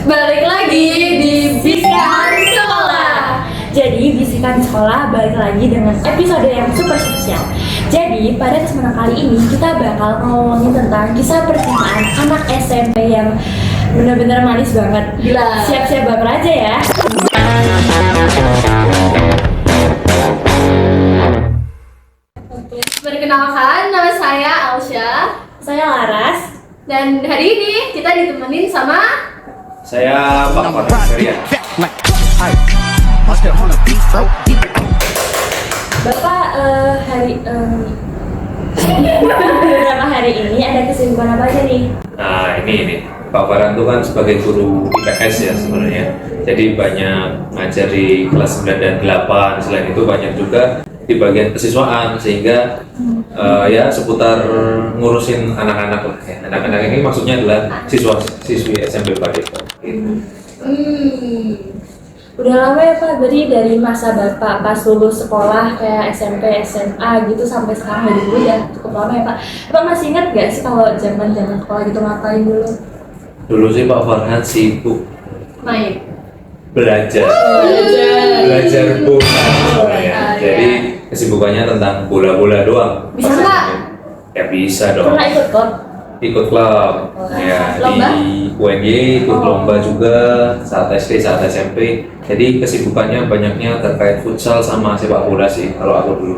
Balik lagi di Bisikan Sekolah. Jadi Bisikan Sekolah balik lagi dengan episode yang super spesial. Jadi pada kesempatan kali ini kita bakal ngomongin tentang kisah percintaan anak SMP yang benar-benar manis banget. Gila. Siap-siap baper aja ya. Perkenalkan, nama saya Alsya. Saya Laras. Dan hari ini kita ditemenin sama Saya Pak Farhan. Bapak beberapa hari ini ada kesibukan apa aja nih? Nah ini Pak Farhan itu kan sebagai guru IPS ya sebenarnya. Jadi banyak ngajar di kelas 9 dan 8. Selain itu banyak juga di bagian kesiswaan sehingga ya seputar ngurusin anak-anak lah ya. Anak-anak ini maksudnya adalah siswi SMP Pak Depok. Gitu. Udah lama ya Pak, berarti dari masa Bapak pas lulus sekolah kayak SMP, SMA gitu sampai sekarang dari dulu ya cukup lama ya Pak. Bapak masih ingat gak sih kalau zaman sekolah gitu ngapain dulu? Dulu sih Pak Farhan sibuk main. belajar bola ya. Jadi kesibukannya tentang bola-bola doang. Bisa Pas nggak? SMP. Ya bisa dong. Pernah ikut klub? Ikut klub ya Lomba? di UNY, ikut lomba juga saat SD, saat SMP. Jadi kesibukannya banyaknya terkait futsal sama sepak bola sih kalau aku dulu.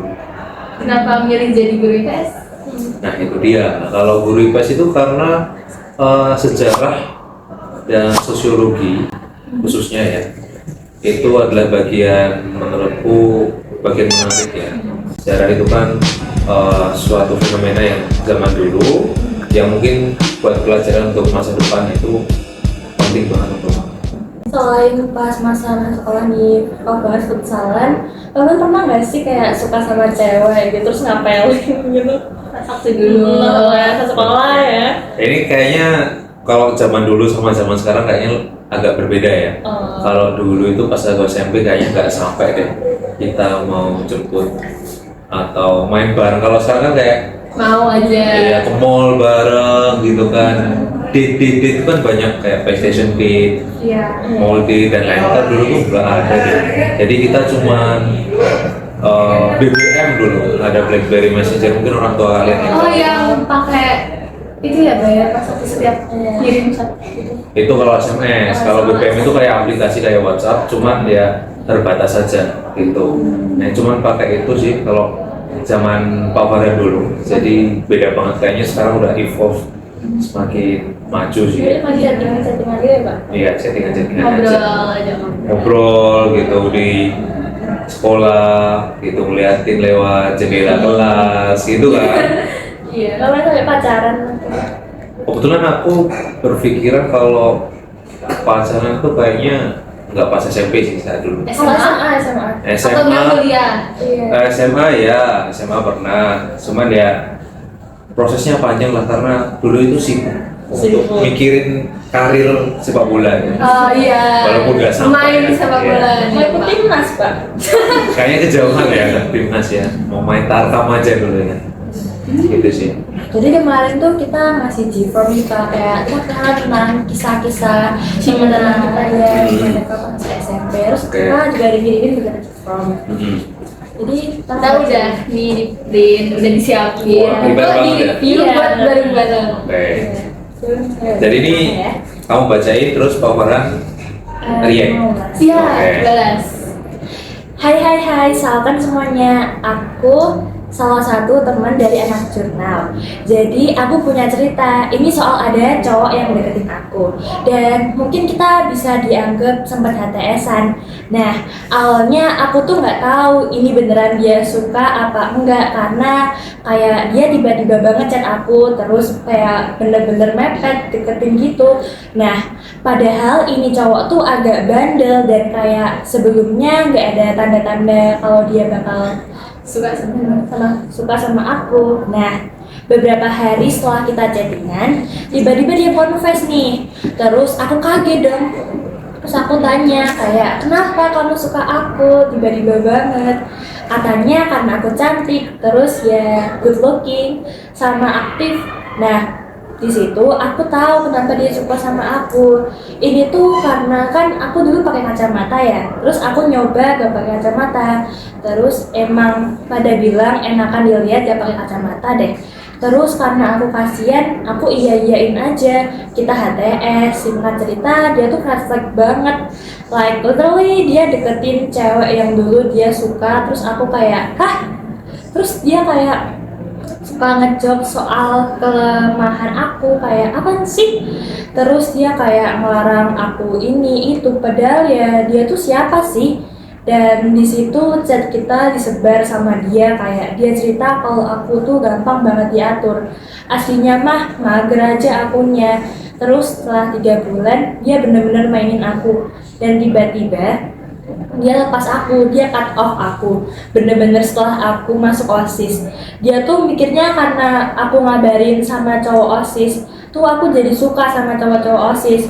Kenapa milih jadi guru IPS? Nah itu dia. Nah, kalau guru IPS itu karena sejarah dan sosiologi khususnya ya, itu adalah bagian menurutku bagian menarik ya. Sejarah itu kan suatu fenomena yang zaman dulu yang mungkin buat pelajaran untuk masa depan itu penting banget untuk. Selain pas masa sekolah di bahas futsalan, Bapak pernah nggak sih kayak suka sama cewek gitu terus ngapelin gitu? Waktu dulu. Pas sekolah ya. Ini kayaknya kalau zaman dulu sama zaman sekarang kayaknya agak berbeda ya. Kalau dulu itu pas aku SMP kayaknya nggak sampai deh kita mau jemput atau main bareng. Kalau sekarang kan kayak Mau aja. ya ke mall bareng gitu kan. Date itu kan banyak kayak PlayStation date, Iya. mall date dan lain-lain. Kan dulu tuh nggak ada deh. Jadi kita cuman BBM dulu, ada BlackBerry Messenger, mungkin orang tua kalian yang Oh tahu. yang pakai itu ya bayar pas satu setiap kirim satu gitu. Itu kalau SMS, kalau BBM itu kayak aplikasi kayak WhatsApp, cuman ya terbatas saja gitu. Nah, cuman pakai itu sih kalau zaman Pak Farhan dulu. Jadi beda banget kayaknya sekarang udah evolve semakin maju sih. Jadi masih chattingan gitu ya Pak? Iya, settingan-settingan Ngobrol aja. aja. Ngobrol gitu di sekolah gitu, ngeliatin lewat jendela kelas gitu kan. Iya. Kalau sampai pacaran Kebetulan aku berpikiran kalau pacaran tuh kayaknya nggak pas SMP sih saat dulu. kalau SMA? SMA. Atau nggak kuliah? Iya. SMA ya, SMA pernah. Cuman ya prosesnya panjang lah karena dulu itu sibuk untuk mikirin karir sepak bola ya. Oh iya. Walaupun nggak sampai main ya. di sepak Iya. bola. Mau ikut timnas Pak? Kayaknya kejauhan ya timnas ya. Mau main tarkam aja dulu ya. Gitu sih. Jadi kemarin tuh kita ngasih G-form kita kayak kita kenalan tentang kisah-kisah perjalanan kita ya gimana ke pas SMP. Terus Oke. kita juga dikirimin juga G-form. Jadi kita Kita udah nih di print, udah disiapin. Wah, ribet Buat banget di ya. review Iya, buat bener. bareng-bareng. Oke. Jadi Jadi ini kamu bacain terus Pak Farhan react. Iya. Oke. Balas. Hai, salam semuanya. Aku salah satu teman dari anak jurnal. Jadi aku punya cerita. Ini soal ada cowok yang deketin aku. Dan mungkin kita bisa dianggap sempat HTS-an. Nah, awalnya aku tuh nggak tahu ini beneran dia suka apa enggak karena kayak dia tiba-tiba banget chat aku terus kayak bener-bener mepet deketin gitu. Nah, padahal ini cowok tuh agak bandel dan kayak sebelumnya nggak ada tanda-tanda kalau dia bakal suka sama aku. Nah, beberapa hari setelah kita chattingan, tiba-tiba dia confess nih. Terus aku kaget dong. Terus aku tanya kayak, kenapa kamu suka aku? Tiba-tiba banget. Katanya karena aku cantik, terus ya good looking, sama aktif. Nah, di situ aku tahu kenapa dia suka sama aku. Ini tuh karena kan aku dulu pakai kacamata ya, terus aku nyoba gak pakai kacamata, terus emang pada bilang enakan dilihat gak pakai kacamata deh. Terus karena aku kasihan, aku iyain aja. Kita HTS, singkat cerita dia tuh red flag banget. Like literally dia deketin cewek yang dulu dia suka, terus aku kayak, hah? Terus dia kayak suka ngejok soal kelemahan aku, kayak apa sih? Terus dia kayak melarang aku ini itu, padahal ya dia tuh siapa sih? Dan di situ chat kita disebar sama dia, kayak dia cerita kalau aku tuh gampang banget diatur. Aslinya mah mager aja akunnya. Terus setelah 3 bulan dia bener-bener mainin aku, dan tiba-tiba dia lepas aku, dia cut off aku. Bener-bener setelah aku masuk OSIS, dia tuh mikirnya karena aku ngabarin sama cowok OSIS tuh aku jadi suka sama cowok-cowok OSIS.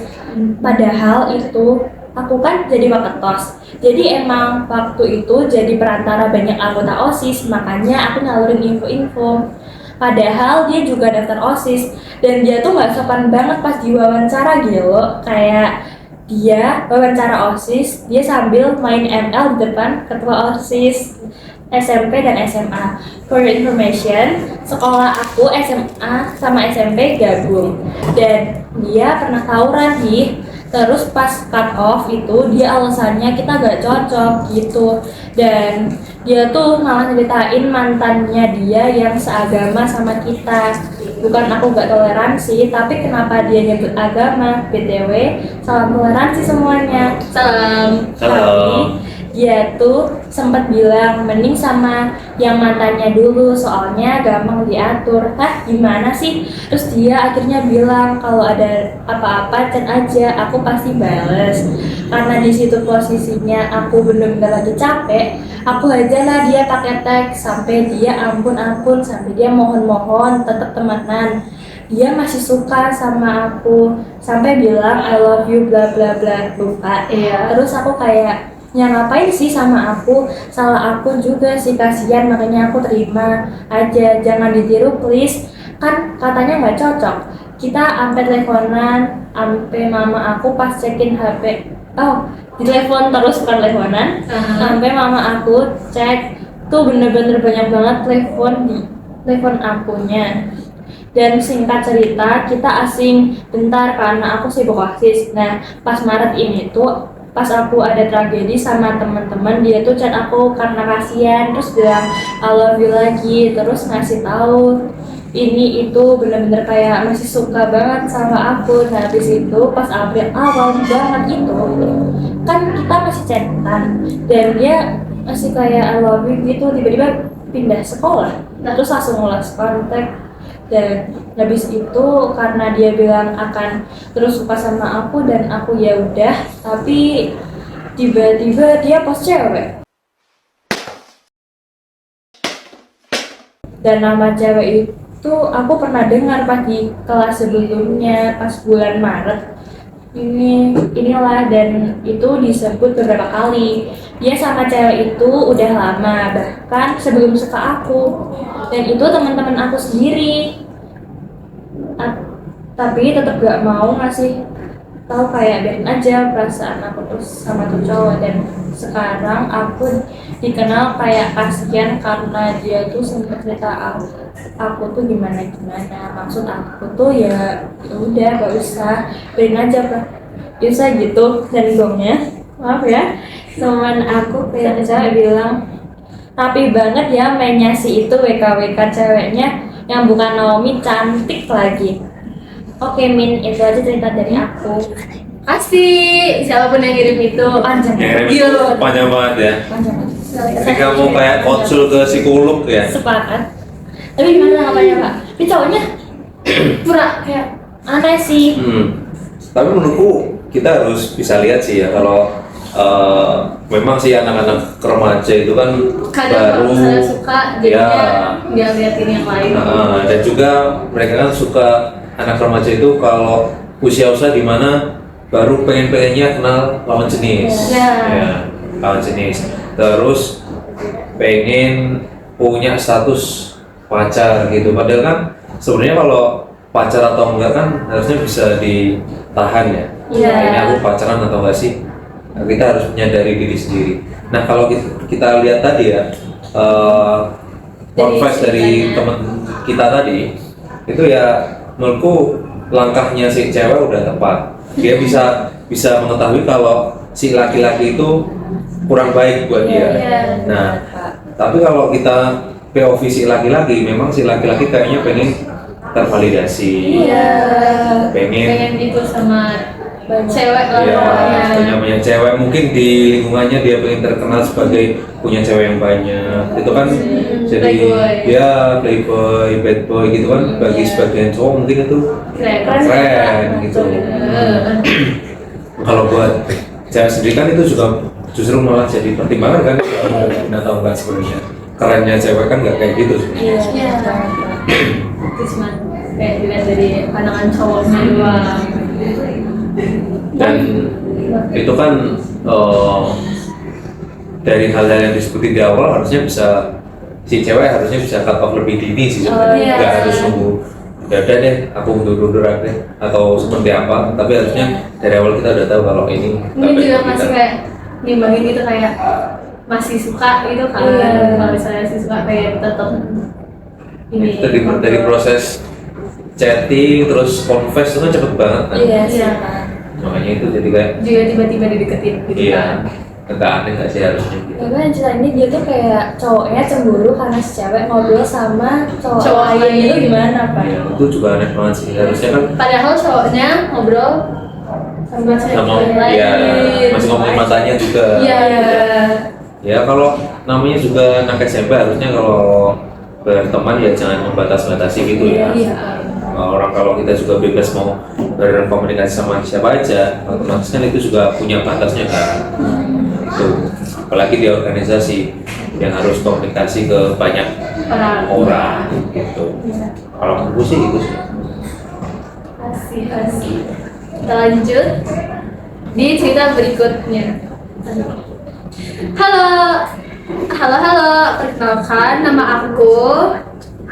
Padahal itu aku kan jadi waketos, jadi emang waktu itu jadi perantara banyak anggota OSIS, makanya aku nyalurin info-info. Padahal dia juga daftar OSIS, dan dia tuh nggak sopan banget pas diwawancara gitu. Kayak dia wawancara OSIS, dia sambil main ML di depan ketua OSIS SMP dan SMA. For your information, sekolah aku SMA sama SMP gabung, dan dia pernah tawuran nih. Terus pas cut off itu dia alasannya kita gak cocok gitu, dan dia tuh malah ceritain mantannya dia yang seagama sama kita. Bukan aku gak toleransi, tapi kenapa dia nyebut agama? BTW, salam toleransi semuanya. Salam. Salam. Dia tuh sempat bilang mending sama yang mantannya dulu, soalnya gampang diatur. Hah, gimana sih? Terus dia akhirnya bilang kalau ada apa-apa chat aja, aku pasti bales. Karena di situ posisinya aku bener-bener lagi capek, aku aja lah dia pakai teks sampai dia ampun sampai dia mohon tetap temenan. Dia masih suka sama aku sampai bilang I love you bla bla bla, lupa. Iya. Terus aku kayak, ya ngapain sih sama aku, salah aku juga sih, kasihan, makanya aku terima aja, jangan ditiru please. Kan katanya nggak cocok, kita sampai teleponan, sampai mama aku pas cekin HP, oh ditelepon terus, bukan teleponan, sampai mama aku cek tuh bener-bener banyak banget telepon akunya. Dan singkat cerita kita asing bentar karena aku sibuk OSIS. Nah pas Maret ini tuh pas aku ada tragedi sama teman-teman, dia tuh chat aku karena kasihan, terus bilang I love you lagi, terus ngasih tahu ini itu, bener-bener kayak masih suka banget sama aku. Nah habis itu pas April awal banget itu kan kita masih chatan, dan dia masih kayak I love you gitu, tiba-tiba pindah sekolah, terus langsung lost kontak. Dan habis itu karena dia bilang akan terus suka sama aku, dan aku ya udah, tapi tiba-tiba dia post cewek, dan nama cewek itu aku pernah dengar pas di kelas sebelumnya pas bulan Maret inilah, dan itu disebut beberapa kali. Dia sama cewek itu udah lama, bahkan sebelum suka aku, dan itu teman-teman aku sendiri. Tapi tetap gak mau ngasih tahu, kayak biarin aja perasaan aku terus sama tuh cowok. Dan sekarang aku dikenal kayak kasihan karena dia tuh sempet cerita aku tuh gimana, maksud aku tuh ya udah gak usah, biarin aja bisa gitu. Dan gongnya maaf ya, teman aku kayak cewek bilang rapi banget ya mainnya si itu, WKWK ceweknya yang bukan Naomi, cantik lagi. Oke Min, itu aja cerita dari aku. Kasih siapapun yang ngirim itu. Panjang. Gila, panjang banget ya. Panjang. Jadi kamu kayak konsul ke psikolog ya? Sepakat. Tapi gimana namanya Pak? Tapi cowoknya pura kayak aneh sih. Tapi menurutku kita harus bisa lihat sih ya, kalau memang sih anak-anak remaja itu kan Kadang kalau misalnya suka jadinya dia liatin yang lain. dan juga mereka kan suka, anak remaja itu kalau usia-usia di mana baru pengen-pengennya kenal lawan jenis. Ya, lawan jenis. Terus pengen punya status pacar gitu. Padahal kan sebenarnya kalau pacar atau enggak kan harusnya bisa ditahan ya. Iya. Ini aku pacaran atau enggak sih? Nah, kita harus menyadari diri sendiri. Nah kalau kita lihat tadi ya, confess dari ceritanya. teman kita tadi, itu ya menurutku langkahnya si cewek udah tepat. Dia bisa mengetahui kalau si laki-laki itu kurang baik buat dia. Iya. Nah, tapi kalau kita POV si laki-laki, memang si laki-laki kayaknya pengen tervalidasi, Iya. pengen Pengen itu sama cewek lah ya pokoknya. punya cewek, mungkin di lingkungannya dia pengen terkenal sebagai punya cewek yang banyak. Itu kan jadi Playboy. ya playboy, bad boy gitu kan, bagi sebagian cowok mungkin itu keren gitu. Kalau buat cewek sendiri kan itu juga justru malah jadi pertimbangan kan, kalau mau tahu nggak sebenarnya kerennya cewek kan nggak kayak gitu sebenarnya. Iya. Itu cuma kayak dilihat dari pandangan cowoknya doang. Dan itu kan dari hal-hal yang disebutin di awal harusnya bisa si cewek harusnya bisa cut off lebih dini sih sebenarnya. iya. Nggak harus nunggu ya udah deh aku mundur aja atau seperti apa, tapi harusnya dari awal kita udah tahu kalau ini Mungkin juga kita. masih kayak nimbangin gitu kayak masih suka gitu kan. Iya. Kalau misalnya masih suka kayak tetap ini. Itu dari proses chatting terus confess itu kan cepet banget kan. Iya Iya. sih. Makanya itu jadi kayak Juga tiba-tiba dideketin gitu iya, kan. agak aneh nggak sih harusnya gitu. Ya kan cerita ini dia tuh kayak cowoknya cemburu karena si cewek ngobrol sama Cowok cowok lain lain. itu gimana Pak? Ya, itu juga aneh banget sih, harusnya kan Padahal cowoknya ngobrol sama cewek sama lain. ya masih ngomongin matanya juga. Iya. Ya kalau namanya juga anak SMP harusnya kalau berteman ya jangan membatas-batasi gitu ya. Iya. Kalau kita juga bebas mau berkomunikasi sama siapa aja, otomatis kan itu juga punya batasnya kan. Tuh, apalagi di organisasi yang harus komunikasi ke banyak orang gitu. Kalau aku sih itu sih. Asik. Kita lanjut di cerita berikutnya. Halo, perkenalkan nama aku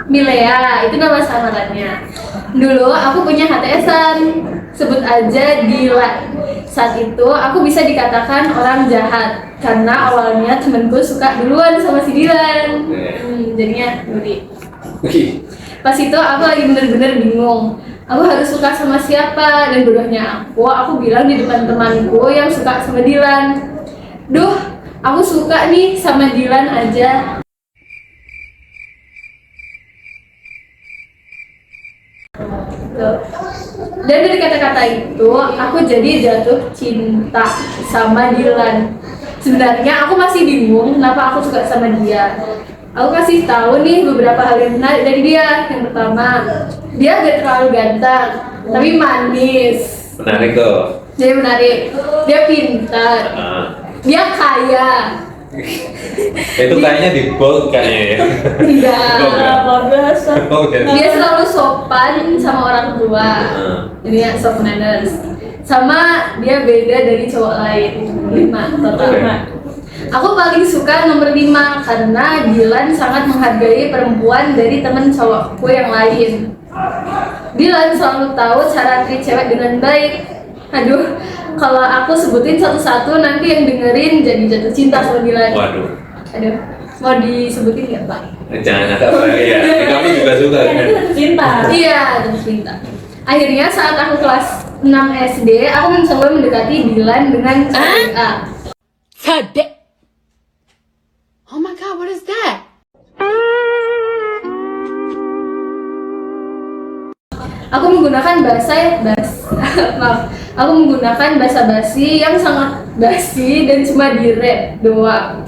Milea, itu nama samarannya. Dulu aku punya HTS-an, sebut aja Dilan. Saat itu aku bisa dikatakan orang jahat karena awalnya temenku suka duluan sama si Dilan. Jadinya Nuri. Pas itu aku lagi bener-bener bingung. Aku harus suka sama siapa, dan bodohnya aku bilang di depan temanku yang suka sama Dilan. Duh, aku suka nih sama Dilan aja. Tuh. Dan dari kata-kata itu, aku jadi jatuh cinta sama Dilan. Sebenarnya aku masih bingung kenapa aku suka sama dia. Aku kasih tahu nih beberapa hal yang menarik dari dia. Yang pertama, dia gak terlalu ganteng, tapi manis. Menarik tuh. Dia menarik. Dia pintar. Nah, Dia kaya. itu kayaknya di bold kayaknya ya. Enggak. Luar biasa. Oh, udah. Dia selalu sopan sama orang tua. Jadi ya soft manners. Sama dia beda dari cowok lain. 5 total. Oke. Aku paling suka nomor 5 karena Dilan sangat menghargai perempuan dari temen cowokku yang lain. Dilan selalu tahu cara treat cewek dengan baik. Aduh, kalau aku sebutin satu-satu nanti yang dengerin jadi jatuh cinta sama Dilan. Waduh. Aduh, mau disebutin nggak Pak? Jangan ada apa ya. Kamu juga suka Kan kan? itu jatuh cinta. Iya, jatuh cinta. Akhirnya saat aku kelas 6 SD, aku mencoba mendekati Dilan dengan cara A. Oh my god, what is that? Aku menggunakan maaf, aku menggunakan bahasa basi yang sangat basi dan cuma di rap doang.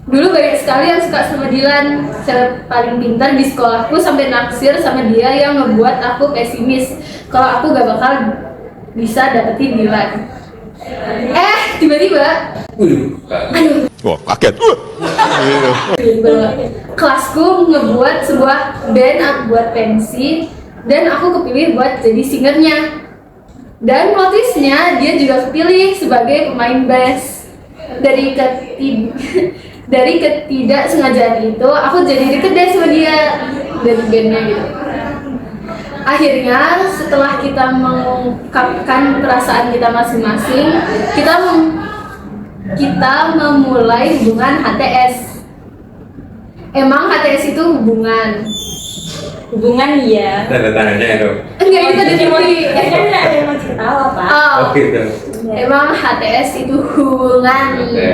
Dulu banyak sekali yang suka sama Dilan. Saya paling pintar di sekolahku sampai naksir sama dia yang ngebuat aku pesimis kalau aku gak bakal bisa dapetin Dilan. Tiba-tiba Wah, kaget. kelasku ngebuat sebuah band buat pensi dan aku kepilih buat jadi singernya. Dan plot twist-nya dia juga kepilih sebagai pemain bass. Dari ketidaksengajaan itu aku jadi deket deh sama dia dari bandnya gitu. akhirnya setelah kita mengungkapkan perasaan kita masing-masing, kita memulai hubungan HTS. Emang HTS itu hubungan ya. Tanda tandanya itu. enggak itu ada Kan di ada yang mau cerita apa? oh, Gitu. emang HTS itu hubungan. Oke.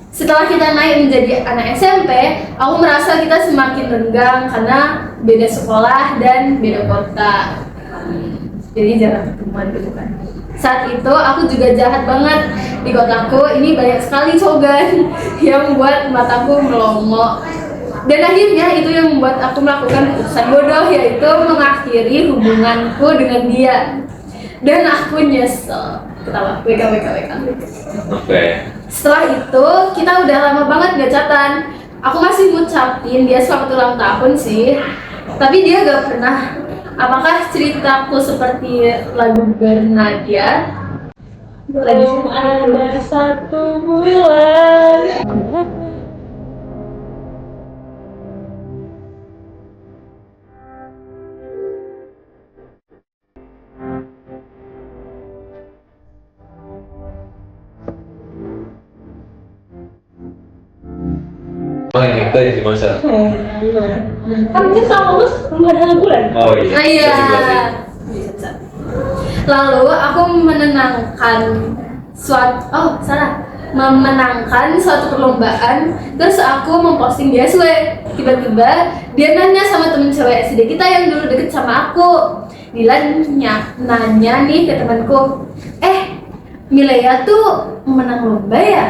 Setelah kita naik menjadi anak SMP, aku merasa kita semakin renggang karena beda sekolah dan beda kota. Jadi jarang ketemuan gitu kan. Saat itu aku juga jahat banget. Di kotaku ini banyak sekali cogan yang membuat mataku melongo. Dan akhirnya itu yang membuat aku melakukan keputusan bodoh, yaitu mengakhiri hubunganku dengan dia. Dan aku nyesel. Ketawa, WK. Oke. Setelah itu kita udah lama banget gak chatan. Aku masih ngucapin dia selamat ulang tahun sih, tapi dia gak pernah. Apakah ceritaku seperti lagu Bernadia? Belum ada satu bulan. Oh ini kita di masa. Kan ini sama lulus belum ada bulan. Oh iya. Ah, iya. Bisa juga sih. Lalu aku memenangkan suatu perlombaan. Terus aku memposting dia tiba-tiba dia nanya sama temen cewek SD kita yang dulu deket sama aku. Dilan nanya nih ke temanku, Milea tuh menang lomba ya?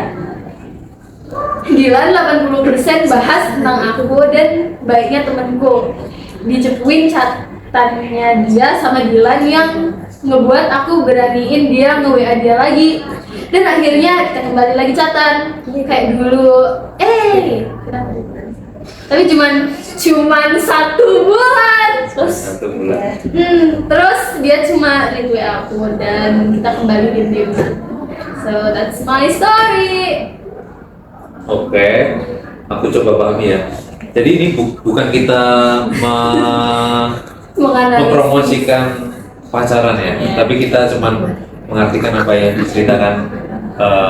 Dilan 80% bahas tentang aku dan baiknya temanku. Dicepuin chatannya dia sama Dilan yang ngebuat aku beraniin dia nge-WA dia lagi. Dan akhirnya kita kembali lagi chatan kayak dulu. Kenapa? Tapi cuman 1 bulan. Terus 1 bulan. terus dia cuma WA aku dan kita kembali diem. So that's my story. Oke, aku coba pahami ya. Jadi ini bukan kita mempromosikan pacaran ya, tapi kita cuman mengartikan apa yang diceritakan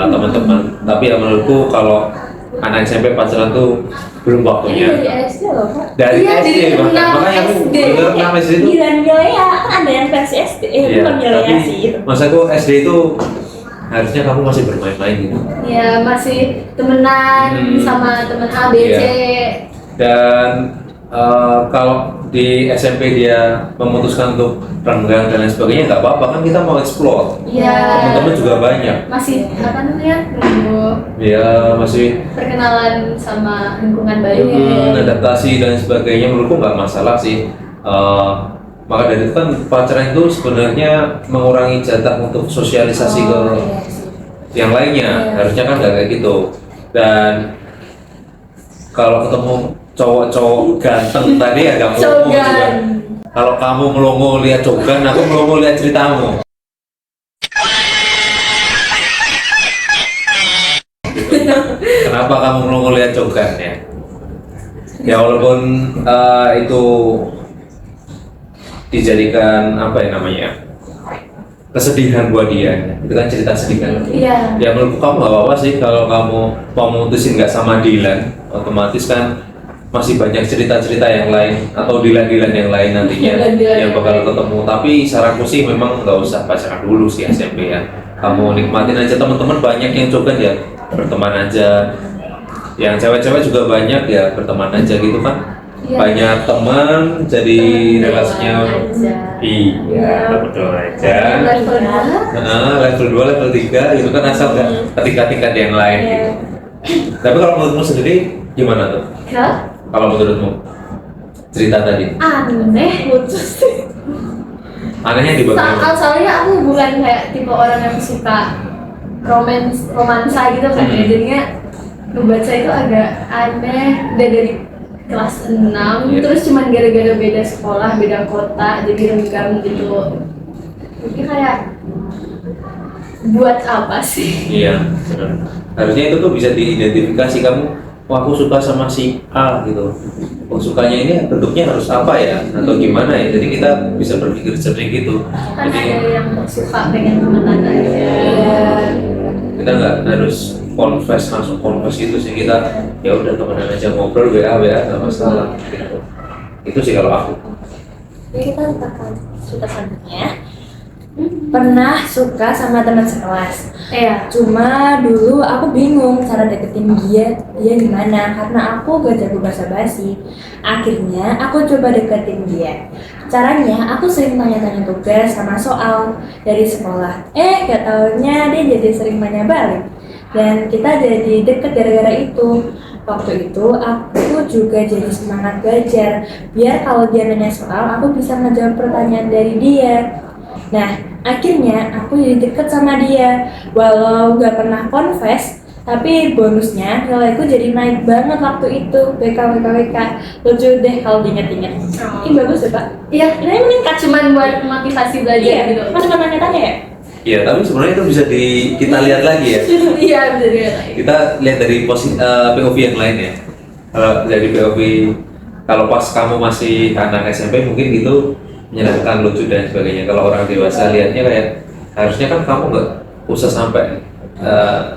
teman-teman. Tapi ya menurutku kalau anak SMP pacaran tuh belum waktunya. Dari SD loh Kak. Dari Iya, SD dari bahkan, enam makanya aku SD. dengar nama SD itu. Dilan Milea kan ada yang versi SD. Iya, Bukan Milea tapi sih. maksudku SD itu harusnya kamu masih bermain-main gitu. Ya masih temenan sama temen A, B, C. Dan kalau di SMP dia memutuskan untuk renggang dan lain sebagainya nggak apa-apa, kan kita mau explore. Ya Teman-teman juga banyak. masih apa namanya? Nunggu Ya masih perkenalan sama lingkungan baru. adaptasi dan sebagainya, menurutku nggak masalah sih. Maka dari itu kan pacaran itu sebenarnya mengurangi jatah untuk sosialisasi ke yang lainnya. Harusnya kan nggak kayak gitu. Dan kalau ketemu cowok-cowok ganteng tadi agak melongo juga. Cogan. Kalau kamu melongo lihat cogan, aku melongo lihat ceritamu. Kenapa kamu melongo lihat cogan ya? Ya walaupun itu dijadikan apa ya namanya, kesedihan buat dia, itu kan cerita sedih kan. Iya. Ya menurutku kamu nggak apa-apa sih kalau kamu mau mutusin nggak sama Dilan, otomatis kan masih banyak cerita-cerita yang lain atau Dilan-Dilan yang lain nantinya Dilan-Dilan yang bakal ketemu. Tapi saranku sih memang nggak usah pacaran dulu sih SMP ya. Kamu nikmatin aja, teman-teman banyak yang coba ya, berteman aja. Yang cewek-cewek juga banyak ya, berteman aja gitu kan. Iya. Banyak teman jadi relasinya aja. iya betul aja. Level Level 2, level 3 itu kan asal nggak tingkat-tingkat yang lain gitu. Tapi kalau menurutmu sendiri gimana tuh? Kalau menurutmu cerita tadi Aneh, lucu sih. anehnya di bagian mana? Soalnya aku bukan kayak tipe orang yang suka romansa gitu kan ya. Jadinya ngebaca itu agak aneh. Udah dari kelas 6 Iya. terus cuman gara-gara beda sekolah, beda kota jadi renggang gitu. Jadi kayak buat apa sih? Iya benar. Harusnya itu tuh bisa diidentifikasi, kamu wah aku suka sama si A gitu. Oh sukanya ini bentuknya harus apa ya atau gimana ya? Jadi kita bisa berpikir jernih gitu. Kan Jadi ada yang suka pengen temenan aja. Iya. kita nggak harus langsung confess gitu sih, kita ya udah temenan aja, ngobrol WA nggak masalah gitu. Itu sih kalau aku. Jadi kita cerita selanjutnya. Pernah suka sama teman sekelas. Iya. Cuma dulu aku bingung cara deketin dia gimana karena aku gak jago bahasa basi. Akhirnya aku coba deketin dia. Caranya aku sering tanya-tanya tugas sama soal dari sekolah. Gak taunya dia jadi sering nanya balik. Dan kita jadi deket gara-gara itu. Waktu itu aku juga jadi semangat belajar. Biar kalau dia nanya soal aku bisa ngejawab pertanyaan dari dia. Nah, akhirnya aku jadi deket sama dia. Walau gak pernah confess, tapi bonusnya nilaiku jadi naik banget waktu itu. WK. Lucu deh kalau diinget-inget. Ini bagus ya Pak? Iya, Nilainya meningkat. cuman buat motivasi belajar Iya, gitu. Mas pernah tanya-tanya ya? Iya, tapi sebenarnya itu bisa kita lihat lagi ya. Iya, bisa dilihat. Kita lihat dari POV yang lain ya. Kalau dari POV, kalau pas kamu masih anak SMP mungkin itu menyenangkan, lucu dan sebagainya. Kalau orang dewasa lihatnya kayak harusnya kan kamu nggak usah sampai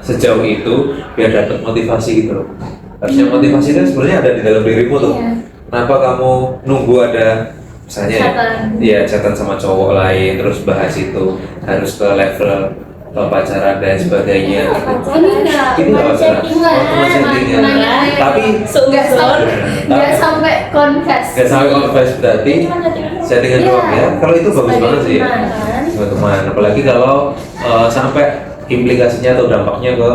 sejauh itu biar dapat motivasi gitu loh. Harusnya motivasi kan sebenarnya ada di dalam dirimu tuh. Iya. Kenapa kamu nunggu ada misalnya chatan sama cowok lain terus bahas itu harus ke level pacaran dan sebagainya. Ini nggak pacaran, teman settingan. Tapi nggak sampai confess. nggak sampai confess berarti settingan doang ya. Kalau itu bagus banget sih ya. Teman-teman, apalagi kalau sampai implikasinya atau dampaknya ke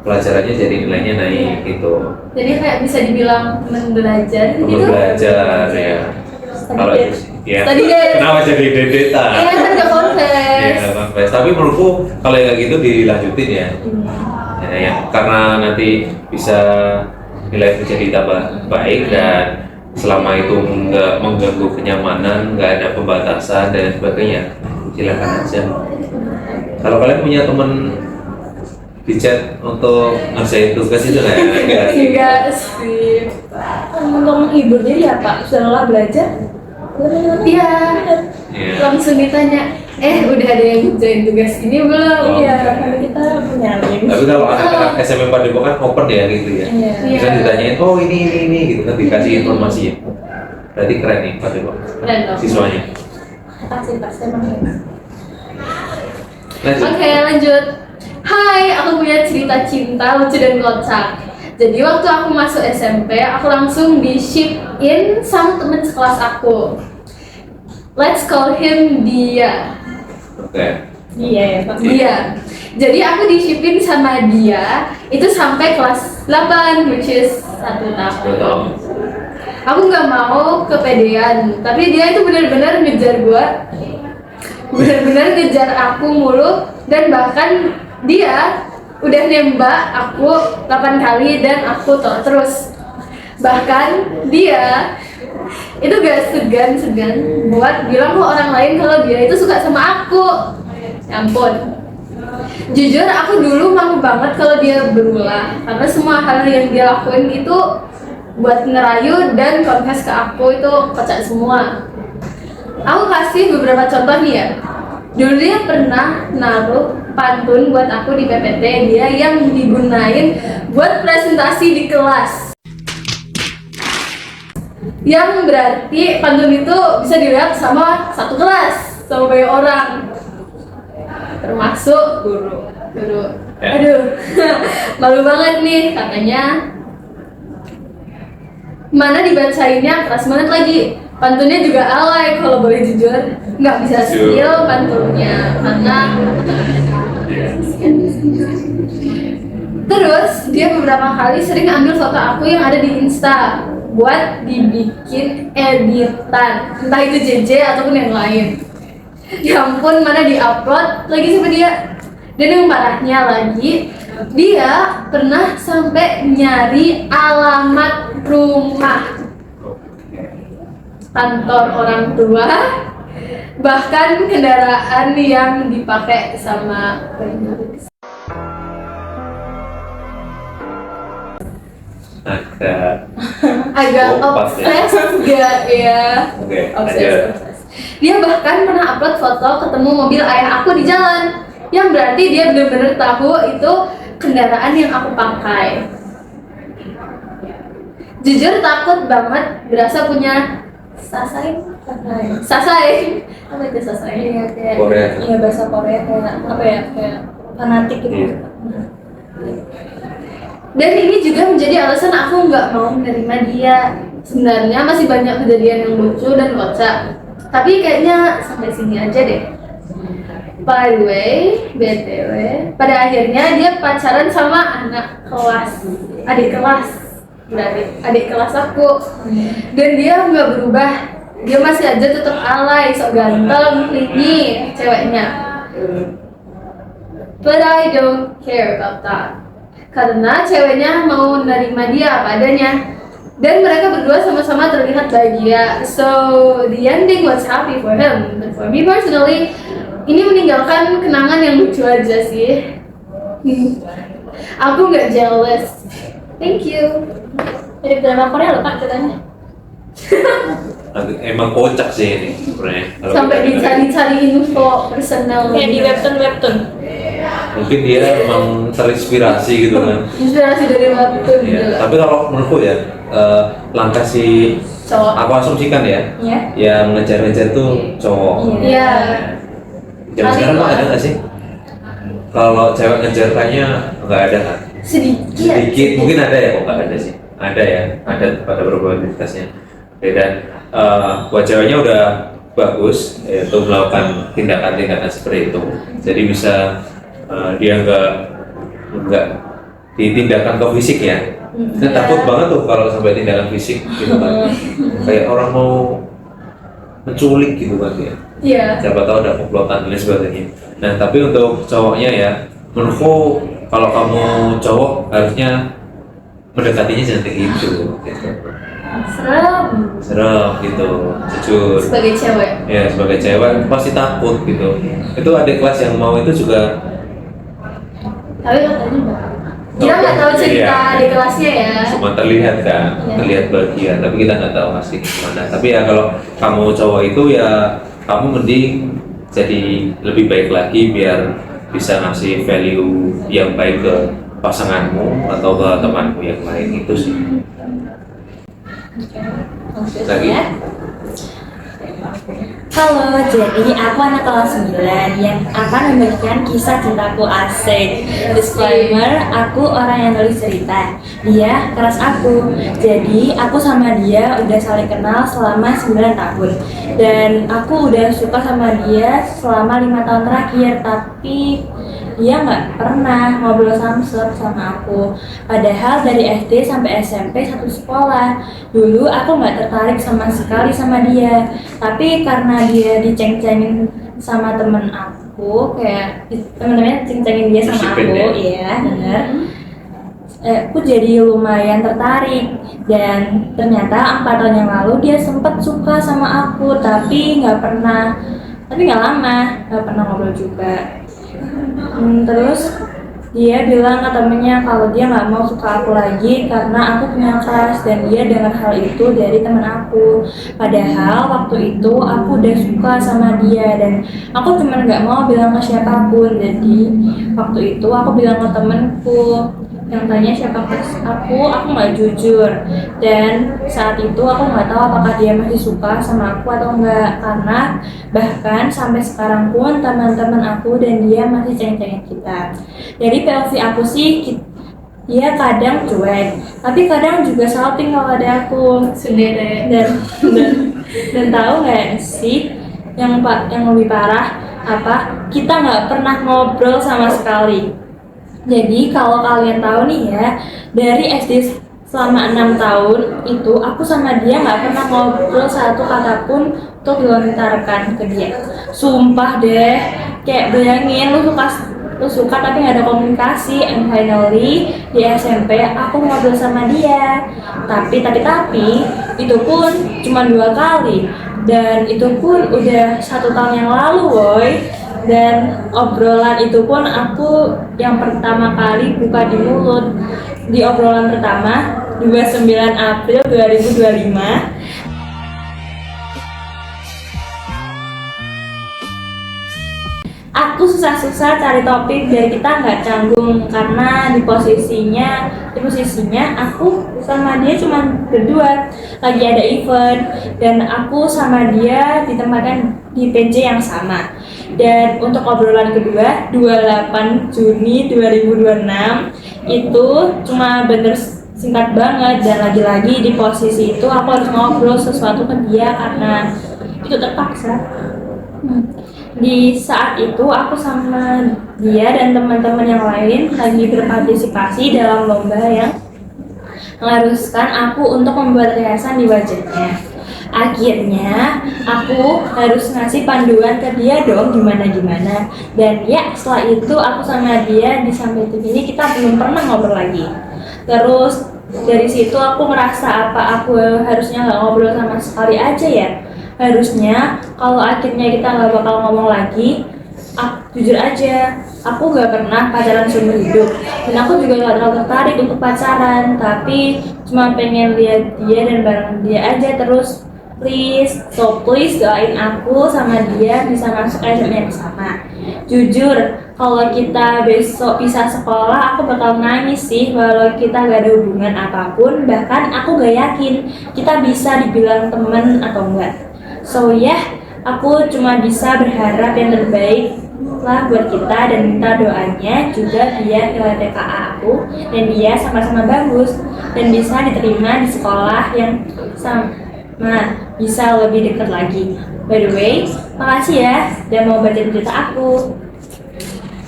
pelajarannya jadi nilainya naik gitu. Jadi kayak bisa dibilang teman belajar Teman gitu. belajar ya. Kalau itu sih, ya. Tadi deh. Kenapa jadi dedetan? Iya kan nggak confess. Iya, nggak confess. Tapi menurutku kalau yang kayak gitu dilanjutin ya. Ya, karena nanti bisa nilai jadi tambah baik dan selama itu nggak mengganggu kenyamanan, nggak ada pembatasan dan sebagainya, silakan aja. Kalau kalian punya teman di chat untuk ngerjain tugas itu nggak? Enggak sih. Untuk menghibur diri ya Pak, sudah lelah belajar? Iya. Iya. Langsung ditanya, udah ada yang ngerjain tugas ini belum? Oh. Iya, karena kita punya link. Tapi kalau anak-anak SMP Padepokan kan open ya gitu ya. Iya. Bisa ditanyain, oh ini gitu kan dikasih informasi ya. Berarti keren nih Padepokan Keren dong. siswanya. Makasih Pak, saya mengerti. Lanjut. Oke, lanjut. Hai, aku punya cerita cinta lucu dan kocak. Jadi waktu aku masuk SMP, aku langsung di-ship-in sama temen sekelas aku. Let's call him dia. Oke. Iya ya Pak. Dia. Jadi aku di-ship-in sama dia itu sampai kelas 8, which is 1 tahun. Betul. Aku nggak mau kepedean, tapi dia itu benar-benar ngejar gua, benar-benar ngejar aku mulu, dan bahkan dia udah nembak aku 8 kali dan aku tolak terus. Bahkan dia itu gak segan-segan buat bilang ke orang lain kalau dia itu suka sama aku. Ya ampun. Jujur aku dulu malu banget kalau dia berulah, karena semua hal yang dia lakuin itu buat ngerayu dan confess ke aku itu kocak semua. Aku kasih beberapa contoh nih ya. Dulu dia pernah naruh pantun buat aku di PPT dia yang digunain buat presentasi di kelas. Yang berarti pantun itu bisa dilihat sama satu kelas, sama banyak orang. Termasuk guru. Ya. Aduh, malu banget nih katanya. Mana dibacainnya keras banget lagi. Pantunnya juga alay kalau boleh jujur, nggak bisa spill pantunnya karena terus dia beberapa kali sering ambil foto aku yang ada di Insta buat dibikin editan, entah itu JJ ataupun yang lain. Ya ampun, mana diupload lagi sama dia. Dan yang parahnya lagi, dia pernah sampai nyari alamat rumah, kantor orang tua, bahkan kendaraan yang dipakai sama agak Opat ya? obses gak ya? Oke, Obses, lanjut. obses. Dia bahkan pernah upload foto ketemu mobil ayah aku di jalan, yang berarti dia benar-benar tahu itu kendaraan yang aku pakai. Jujur takut banget, berasa punya sasai. Apa itu sasai? Iya kayak Korea. iya bahasa Korea kayak apa ya kayak fanatik gitu. Iya. Dan ini juga menjadi alasan aku nggak mau menerima dia. Sebenarnya masih banyak kejadian yang lucu dan kocak, tapi kayaknya sampai sini aja deh. By the way, BTW, pada akhirnya dia pacaran sama adik kelas, berarti adik kelas aku. Dan dia nggak berubah, dia masih aja tetap alay, sok ganteng, tinggi ceweknya. But I don't care about that, karena ceweknya mau menerima dia apa adanya. Dan mereka berdua sama-sama terlihat bahagia. So the ending was happy for him. But for me personally, ini meninggalkan kenangan yang lucu aja sih. Aku nggak jealous. Thank you. Jadi drama Korea loh Kak ceritanya. Emang kocak sih ini sebenarnya. Kalau Sampai kita dengerin. dicari-cari info personal. Kayak di webtoon. Mungkin dia emang terinspirasi gitu kan. Inspirasi dari webtoon. Iya. Gila. Tapi kalau menurutku ya, langkah si Cowok. aku asumsikan ya, Iya. yang ngejar-ngejar tuh cowok. Iya. Zaman sekarang mah ada nggak sih? Kalau cewek ngejar kayaknya nggak ada kan? Sedikit, mungkin ada ya, kok nggak ada sih. Ada ya, ada pada beberapa aktivitasnya. Dan buat ceweknya udah bagus untuk melakukan tindakan-tindakan seperti itu. Jadi bisa dia nggak ditindakan ke fisik ya. Kita takut banget tuh kalau sampai tindakan fisik gitu kan. Kayak orang mau menculik gitu kan ya. Iya. Siapa tahu ada komplotan dan lain sebagainya. Nah tapi untuk cowoknya ya, menurutku kalau kamu cowok harusnya mendekatinya jangan kayak gitu. Serem gitu, jujur. Sebagai cewek. Ya sebagai cewek pasti takut gitu. Itu adik kelas yang mau itu juga. Tapi katanya enggak. Kita nggak tahu cerita Iya. di kelasnya ya. Cuma terlihat kan, Iya. terlihat bahagia, tapi kita nggak tahu asli gimana. Tapi ya kalau kamu cowok itu ya kamu mending jadi lebih baik lagi biar bisa ngasih value yang baik ke pasanganmu atau ke temanmu yang lain itu sih. Lagi? Halo, jadi aku anak kelas 9 yang akan membagikan kisah cintaku asik. Disclaimer, aku orang yang nulis cerita. Dia keras aku. Jadi aku sama dia udah saling kenal selama 9 tahun. Dan aku udah suka sama dia selama 5 tahun terakhir. Tapi dia nggak pernah ngobrol samsek sama aku. Padahal dari SD sampai SMP satu sekolah. Dulu aku nggak tertarik sama sekali sama dia. Tapi karena dia diceng-cengin sama temen aku, kayak temen-temennya ceng-cengin dia sama aku, iya bener. Aku jadi lumayan tertarik. Dan ternyata 4 tahun yang lalu dia sempat suka sama aku, tapi nggak lama, nggak pernah ngobrol juga. Terus dia bilang ke temennya kalau dia nggak mau suka aku lagi karena aku punya kelas, dan dia dengar hal itu dari teman aku. Padahal waktu itu aku udah suka sama dia dan aku cuma nggak mau bilang ke siapapun. Jadi waktu itu aku bilang ke temenku yang tanya siapa aku nggak jujur. Dan saat itu aku nggak tahu apakah dia masih suka sama aku atau enggak, karena bahkan sampai sekarang pun teman-teman aku dan dia masih ceng-cengin kita. Jadi POV aku sih dia kadang cuek, tapi kadang juga salting kalau ada aku. Sendiri. Dan tahu nggak sih yang lebih parah apa? Kita nggak pernah ngobrol sama sekali. Jadi kalau kalian tahu nih ya, dari SD selama 6 tahun itu aku sama dia nggak pernah ngobrol satu kata pun untuk dilontarkan ke dia. Sumpah deh, kayak bayangin lu suka tapi nggak ada komunikasi. And finally di SMP aku ngobrol sama dia. Tapi itu pun cuma 2 kali, dan itu pun udah 1 tahun yang lalu, woy. Dan obrolan itu pun aku yang pertama kali buka di mulut. Di obrolan pertama 29 April 2025. Aku susah-susah cari topik biar kita nggak canggung karena di posisinya aku sama dia cuma berdua lagi ada event dan aku sama dia ditempatkan di PJ yang sama. Dan untuk obrolan kedua 28 Juni 2026 itu cuma bener singkat banget dan lagi-lagi di posisi itu aku harus ngobrol sesuatu ke dia karena itu terpaksa. Di saat itu aku sama dia dan teman-teman yang lain lagi berpartisipasi dalam lomba yang mengharuskan aku untuk membuat riasan di wajahnya. Akhirnya aku harus ngasih panduan ke dia dong gimana-gimana. Dan ya setelah itu aku sama dia di samping ini kita belum pernah ngobrol lagi. Terus dari situ aku merasa apa aku harusnya nggak ngobrol sama sekali aja ya. Harusnya kalau akhirnya kita nggak bakal ngomong lagi, jujur aja, aku nggak pernah pacaran seumur hidup dan aku juga nggak terlalu tertarik untuk pacaran, tapi cuma pengen lihat dia dan bareng dia aja terus. Please doain aku sama dia bisa masuk SMA bersama. Jujur, kalau kita besok bisa sekolah, aku bakal nangis sih walau kita gak ada hubungan apapun. Bahkan aku gak yakin kita bisa dibilang temen atau enggak. So aku cuma bisa berharap yang terbaik lah buat kita dan minta doanya juga dia nilai TKA aku dan dia sama-sama bagus dan bisa diterima di sekolah yang sama, bisa lebih dekat lagi. By the way, makasih ya udah mau baca cerita aku.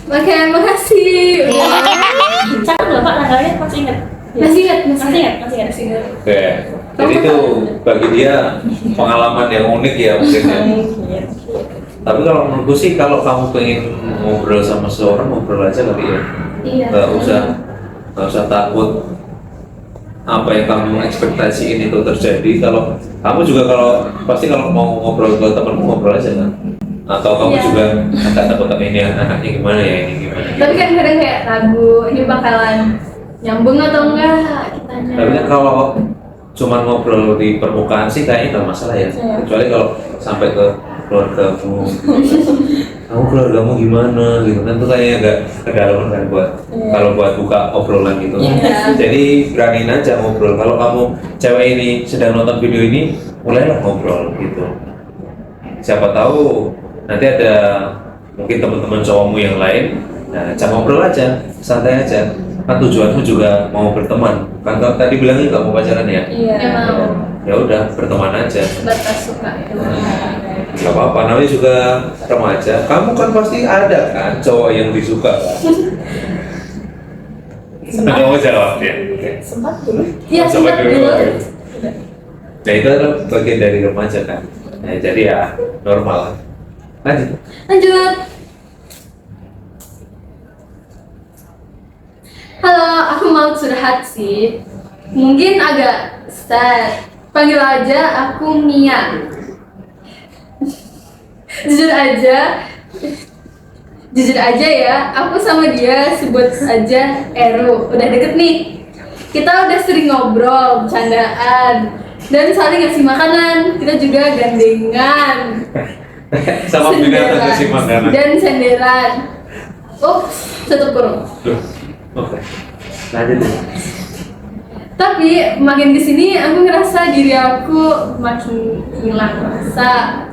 Makasih. Catat loh Pak tanggalnya, masih ingat? Masih ingat. Oke, jadi itu bagi dia pengalaman yang unik ya mungkin ya. Tapi kalau menurutku sih kalau kamu pengen ngobrol sama seseorang, ngobrol aja kali ya. Iya. Nggak usah takut apa yang kamu ekspektasiin itu terjadi. Kalau kamu juga pasti kalau mau ngobrol ke temanmu ngobrol aja kan. Atau kamu juga agak takut ini anaknya gimana ya, ini gimana gitu. Tapi kan kadang kayak ragu, ini bakalan nyambung atau enggak kitanya. Tapi kan kalau cuma ngobrol di permukaan sih kayaknya nggak masalah ya. Kecuali kalau sampai ke keluargamu, kamu keluargamu gimana gitu kan, tuh kayaknya agak kedalaman kan kalau buat buka obrolan gitu. Jadi beraniin aja ngobrol. Kalau kamu cewek ini sedang nonton video ini, mulailah ngobrol gitu. Siapa tahu nanti ada mungkin teman-teman cowokmu yang lain, nah ajak ngobrol aja, santai aja. Kan tujuanmu juga mau berteman. Kan tadi bilangnya nggak mau pacaran ya? Iya. Ya udah berteman aja. Batas suka. Gak apa-apa, namanya juga remaja. Kamu kan pasti ada kan cowok yang disuka kan? Kamu jawab ya? Sempat dulu. Iya, sempat dulu. Nah itu adalah bagian dari remaja kan? Nah, jadi ya normal. Lanjut. Halo, aku mau curhat sih. Mungkin agak sad. Panggil aja aku Mia. Jujur aja ya, aku sama dia sebut aja Eru. Udah deket nih. Kita udah sering ngobrol, bercandaan, dan saling ngasih makanan. Kita juga gandengan. Sama binatang ngasih makanan. Dan senderan. Tutup kurung. Oke. Lanjut. Tapi makin kesini aku ngerasa diri aku makin hilang rasa.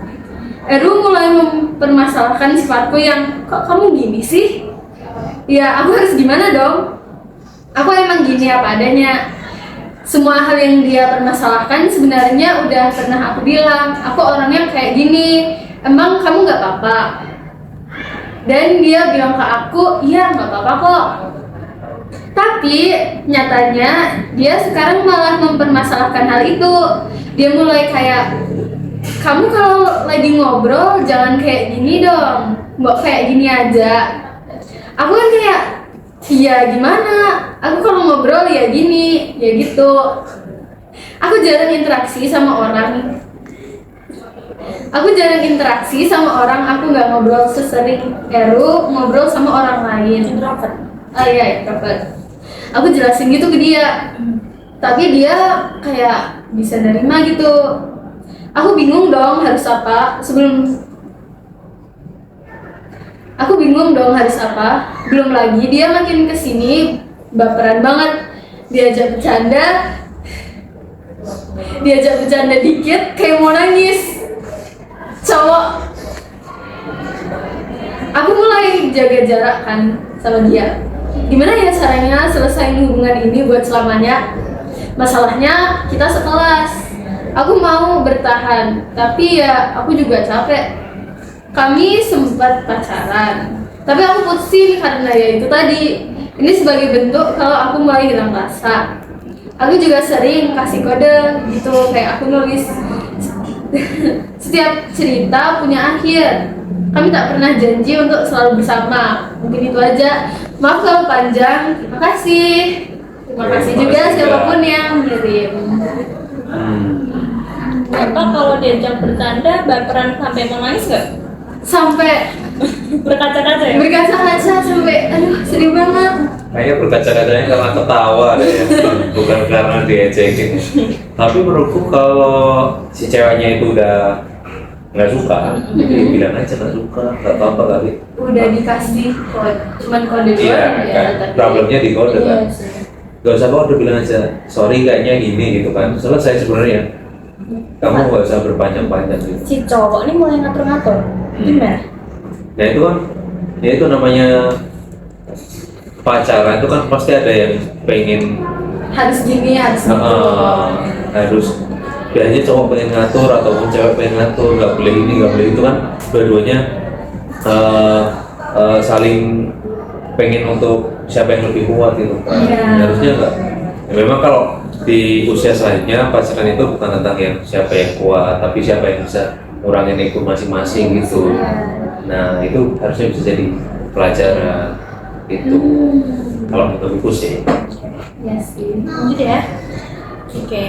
Eru mulai mempermasalahkan sifatku yang kok kamu gini sih? Ya aku harus gimana dong? Aku emang gini apa adanya. Semua hal yang dia permasalahkan sebenarnya udah pernah aku bilang. Aku orangnya kayak gini. Emang kamu nggak apa-apa? Dan dia bilang ke aku, iya nggak apa-apa kok. Tapi nyatanya dia sekarang malah mempermasalahkan hal itu. Dia mulai kayak, kamu kalau lagi ngobrol jangan kayak gini dong, mbok kayak gini aja. Aku kan kayak, iya gimana? Aku kalau ngobrol ya gini, ya gitu. Aku jarang interaksi sama orang. Aku nggak ngobrol sesering Eru ngobrol sama orang lain. Introvert. Oh iya, introvert. Aku jelasin gitu ke dia. tapi dia kayak bisa nerima gitu. Aku bingung dong harus apa. Belum lagi dia makin kesini baperan banget. Diajak bercanda dikit kayak mau nangis. Cowok. Aku mulai jaga jarak kan sama dia. Gimana ya caranya selesaiin hubungan ini buat selamanya? Masalahnya kita sekelas. Aku mau bertahan, tapi ya aku juga capek. Kami sempat pacaran, tapi aku putusin karena ya itu tadi. Ini sebagai bentuk kalau aku mulai hilang rasa. Aku juga sering kasih kode gitu, kayak aku nulis setiap cerita punya akhir. Kami tak pernah janji untuk selalu bersama. Mungkin itu aja. Maaf kalau panjang. Terima kasih. Terima kasih juga siapapun yang ngirim. Apa kalau diajak bercanda baperan sampai menangis nggak? Sampai Berkaca-kaca ya? berkaca-kaca sampai aduh sedih banget. Kayaknya berkaca-kacanya karena ketawa deh ya, bukan karena diecekin. Tapi menurutku kalau si ceweknya itu udah nggak suka, jadi bilang aja nggak suka, nggak apa-apa kali. Udah dikasih kode, cuman kode Iya, doang ya. kan. Tapi Problemnya di kode kan. Iya sih. Gak usah kode, bilang aja sorry kayaknya gini gitu kan. Selesai sebenarnya. Kamu nggak usah berpanjang-panjang gitu. Si cowok ini mulai ngatur-ngatur. Gimana? Nah itu kan, ya itu namanya pacaran itu kan pasti ada yang pengen Harus gini, harus gitu. harus biasanya cowok pengen ngatur ataupun cewek pengen ngatur, nggak boleh ini nggak boleh itu kan, dua-duanya saling pengen untuk siapa yang lebih kuat gitu kan. Iya. Harusnya enggak ya, memang kalau di usia selanjutnya pacaran itu bukan tentang yang siapa yang kuat, tapi siapa yang bisa ngurangin ego masing-masing gitu. Nah itu harusnya bisa jadi pelajaran itu. Kalau menurutku sih. Iya sih. Lanjut ya. Oke.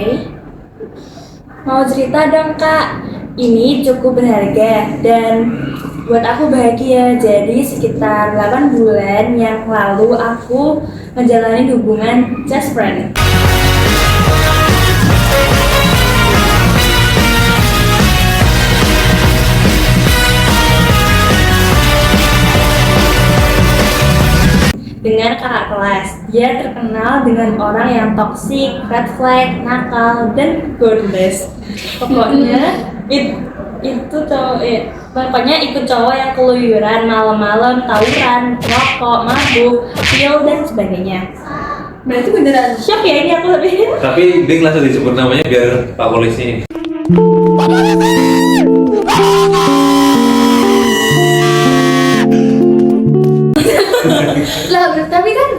Mau cerita dong Kak. Ini cukup berharga dan buat aku bahagia. Jadi sekitar 8 bulan yang lalu aku menjalani hubungan just friend. Dengan kakak kelas. Dia terkenal dengan orang yang toksik, red flag, nakal, dan godless. Pokoknya pokoknya ikut cowok yang keluyuran malam-malam, tawuran, rokok, mabuk, pil, dan sebagainya. Berarti beneran. Shock ya ini aku lebih. Tapi Ding langsung disebut namanya biar Pak Polisi. Lah, tapi kan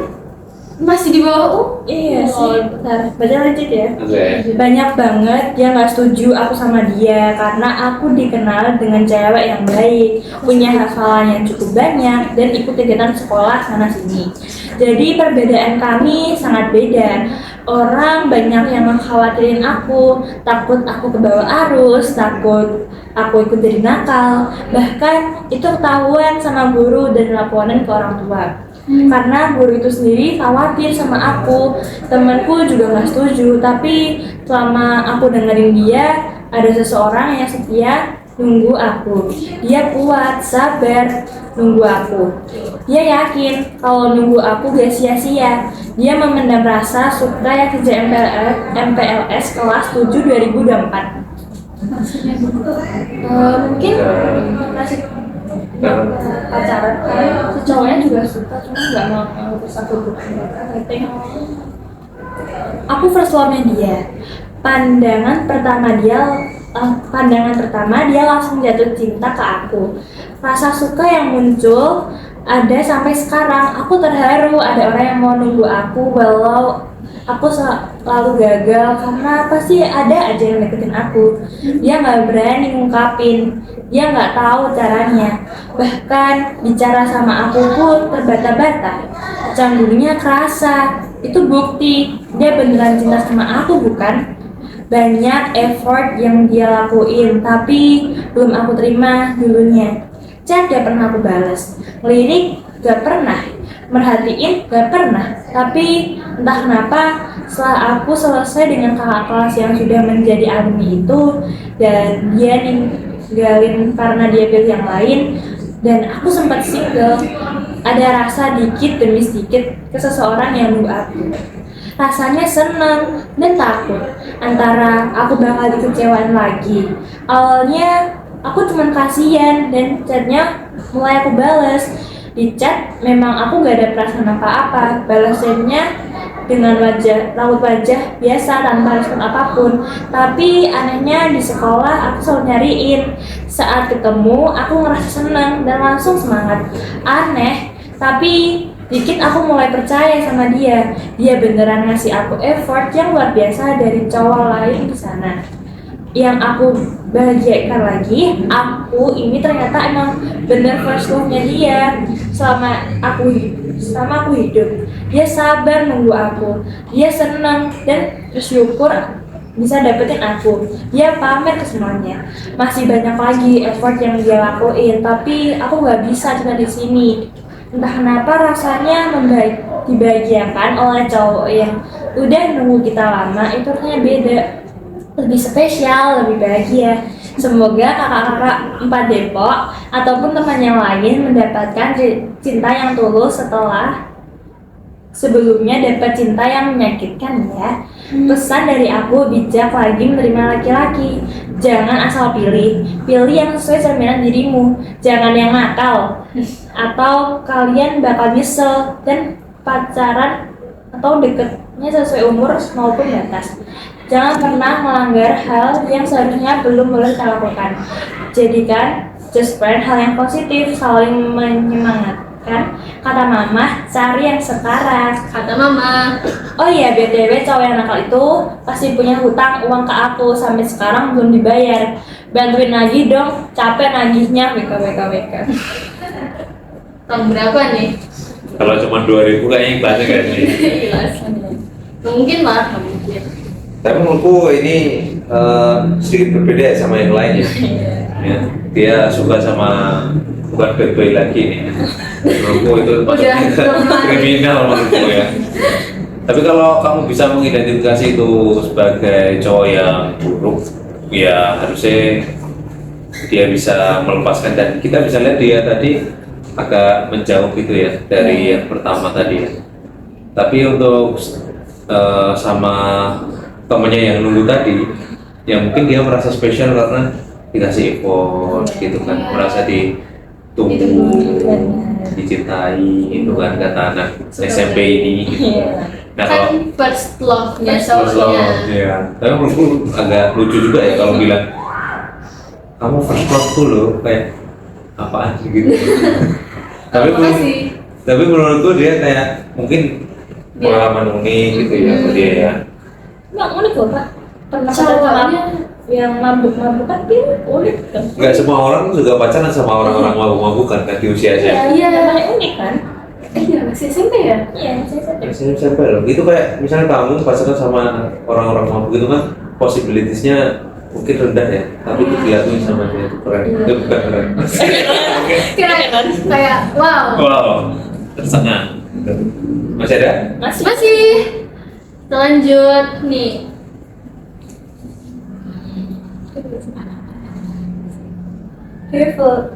masih di bawah Iya sih. Bentar, baca lanjut ya. Oke. Banyak banget dia nggak setuju aku sama dia karena aku dikenal dengan cewek yang baik, punya hafalan yang cukup banyak, dan ikut kegiatan sekolah sana sini. Jadi perbedaan kami sangat beda. Orang banyak yang mengkhawatirin aku, takut aku kebawa arus, takut aku ikut jadi nakal. Bahkan itu ketahuan sama guru dan laporan ke orang tua. Karena guru itu sendiri khawatir sama aku, temanku juga nggak setuju. Tapi selama aku dengerin dia, ada seseorang yang setia nunggu aku. Dia kuat, sabar nunggu aku. Dia yakin kalau nunggu aku gak sia-sia. Dia memendam rasa suka yang kerja MPLS kelas 7 2024. Mungkin masih pacaran kan, si cowoknya juga suka, cuma nggak mau bersatu rating. Aku first love-nya dia. Pandangan pertama dia langsung jatuh cinta ke aku. Rasa suka yang muncul ada sampai sekarang. Aku terharu ada orang yang mau nunggu aku walau aku selalu gagal, karena pasti ada aja yang deketin aku. Dia nggak berani ngungkapin, dia nggak tahu caranya. Bahkan bicara sama aku pun terbata-bata. Canggungannya kerasa. Itu bukti dia beneran cinta sama aku, bukan? Banyak effort yang dia lakuin, tapi belum aku terima dulunya. Chat gak pernah aku balas, ngelirik gak pernah, merhatiin gak pernah, tapi Entah kenapa setelah aku selesai dengan kakak kelas yang sudah menjadi alumni itu dan dia ninggalin karena dia pilih yang lain dan aku sempat single, ada rasa dikit demi sedikit ke seseorang yang nunggu aku. Rasanya senang dan takut antara aku bakal dikecewain lagi. Awalnya aku cuma kasihan dan chatnya mulai aku balas. Di chat memang aku gak ada perasaan apa-apa, balasannya dengan raut wajah biasa tanpa respon apapun. Tapi anehnya di sekolah aku selalu nyariin. Saat ketemu aku ngerasa senang dan langsung semangat. Aneh, tapi dikit aku mulai percaya sama dia. Dia beneran ngasih aku effort yang luar biasa dari cowok lain di sana. Yang aku bahagiakan lagi, aku ini ternyata emang bener first love-nya dia selama aku hidup. Dia sabar nunggu aku, dia senang dan bersyukur bisa dapetin aku. Dia pamer ke semuanya. Masih banyak lagi effort yang dia lakuin, tapi aku nggak bisa cuma di sini. Entah kenapa rasanya dibahagiakan oleh cowok yang udah nunggu kita lama itu rasanya beda, lebih spesial, lebih bahagia. Semoga kakak-kakak 4 Depok ataupun teman yang lain mendapatkan cinta yang tulus setelah sebelumnya dapat cinta yang menyakitkan ya. Pesan dari aku, bijak lagi menerima laki-laki. Jangan asal pilih yang sesuai cerminan dirimu. Jangan yang nakal atau kalian bakal nyesel dan pacaran atau deketnya sesuai umur maupun batas. Jangan pernah melanggar hal yang seharusnya belum boleh kita lakukan. Jadikan just friend hal yang positif, saling menyemangatkan. Kata mama, cari yang sekarang. Kata mama. Oh iya, BTW cowok yang nakal itu pasti punya hutang uang ke aku sampai sekarang belum dibayar. Bantuin lagi dong, capek nagihnya. WK. Tahun berapa nih? Kalau cuma 2.000 kayaknya banyak kan sih. Mungkin lah, mungkin. Tapi menurutku ini sedikit berbeda ya sama yang lain ya. Ya, dia suka sama bukan bad boy lagi nih. Menurutku itu kriminal menurutku ya. Tapi kalau kamu bisa mengidentifikasi itu sebagai cowok yang buruk, ya harusnya dia bisa melepaskan dan kita bisa lihat dia tadi agak menjauh gitu ya dari yang pertama tadi ya. Tapi untuk sama temennya yang nunggu tadi, ya mungkin dia merasa spesial karena dikasih effort gitu kan, merasa ditunggu, dicintai itu kan kata anak SMP ini gitu. Nah kalau Kan first love-nya first love, cowoknya. ya. Tapi menurutku agak lucu juga ya kalau bilang kamu first love tuh loh kayak apaan sih gitu. Makasih. Tapi menurutku dia kayak mungkin pengalaman unik gitu ya buat dia ya. Nggak unik loh Pak. Pernah pacaran sama Cowoknya yang mabuk-mabukan dia unik kan? Nggak semua orang juga pacaran sama orang-orang mabuk-mabukan kan di usia saya. Iya. Namanya unik kan? Iya, masih SMP ya? Iya, saya SMP loh. Itu kayak misalnya kamu pacaran sama orang-orang mabuk itu kan possibilitiesnya mungkin rendah ya, tapi itu dilakuin sama dia itu keren. Itu bukan keren. Kira kayak wow. Wow, tersengang. Masih ada? Masih. Lanjut nih. Fearful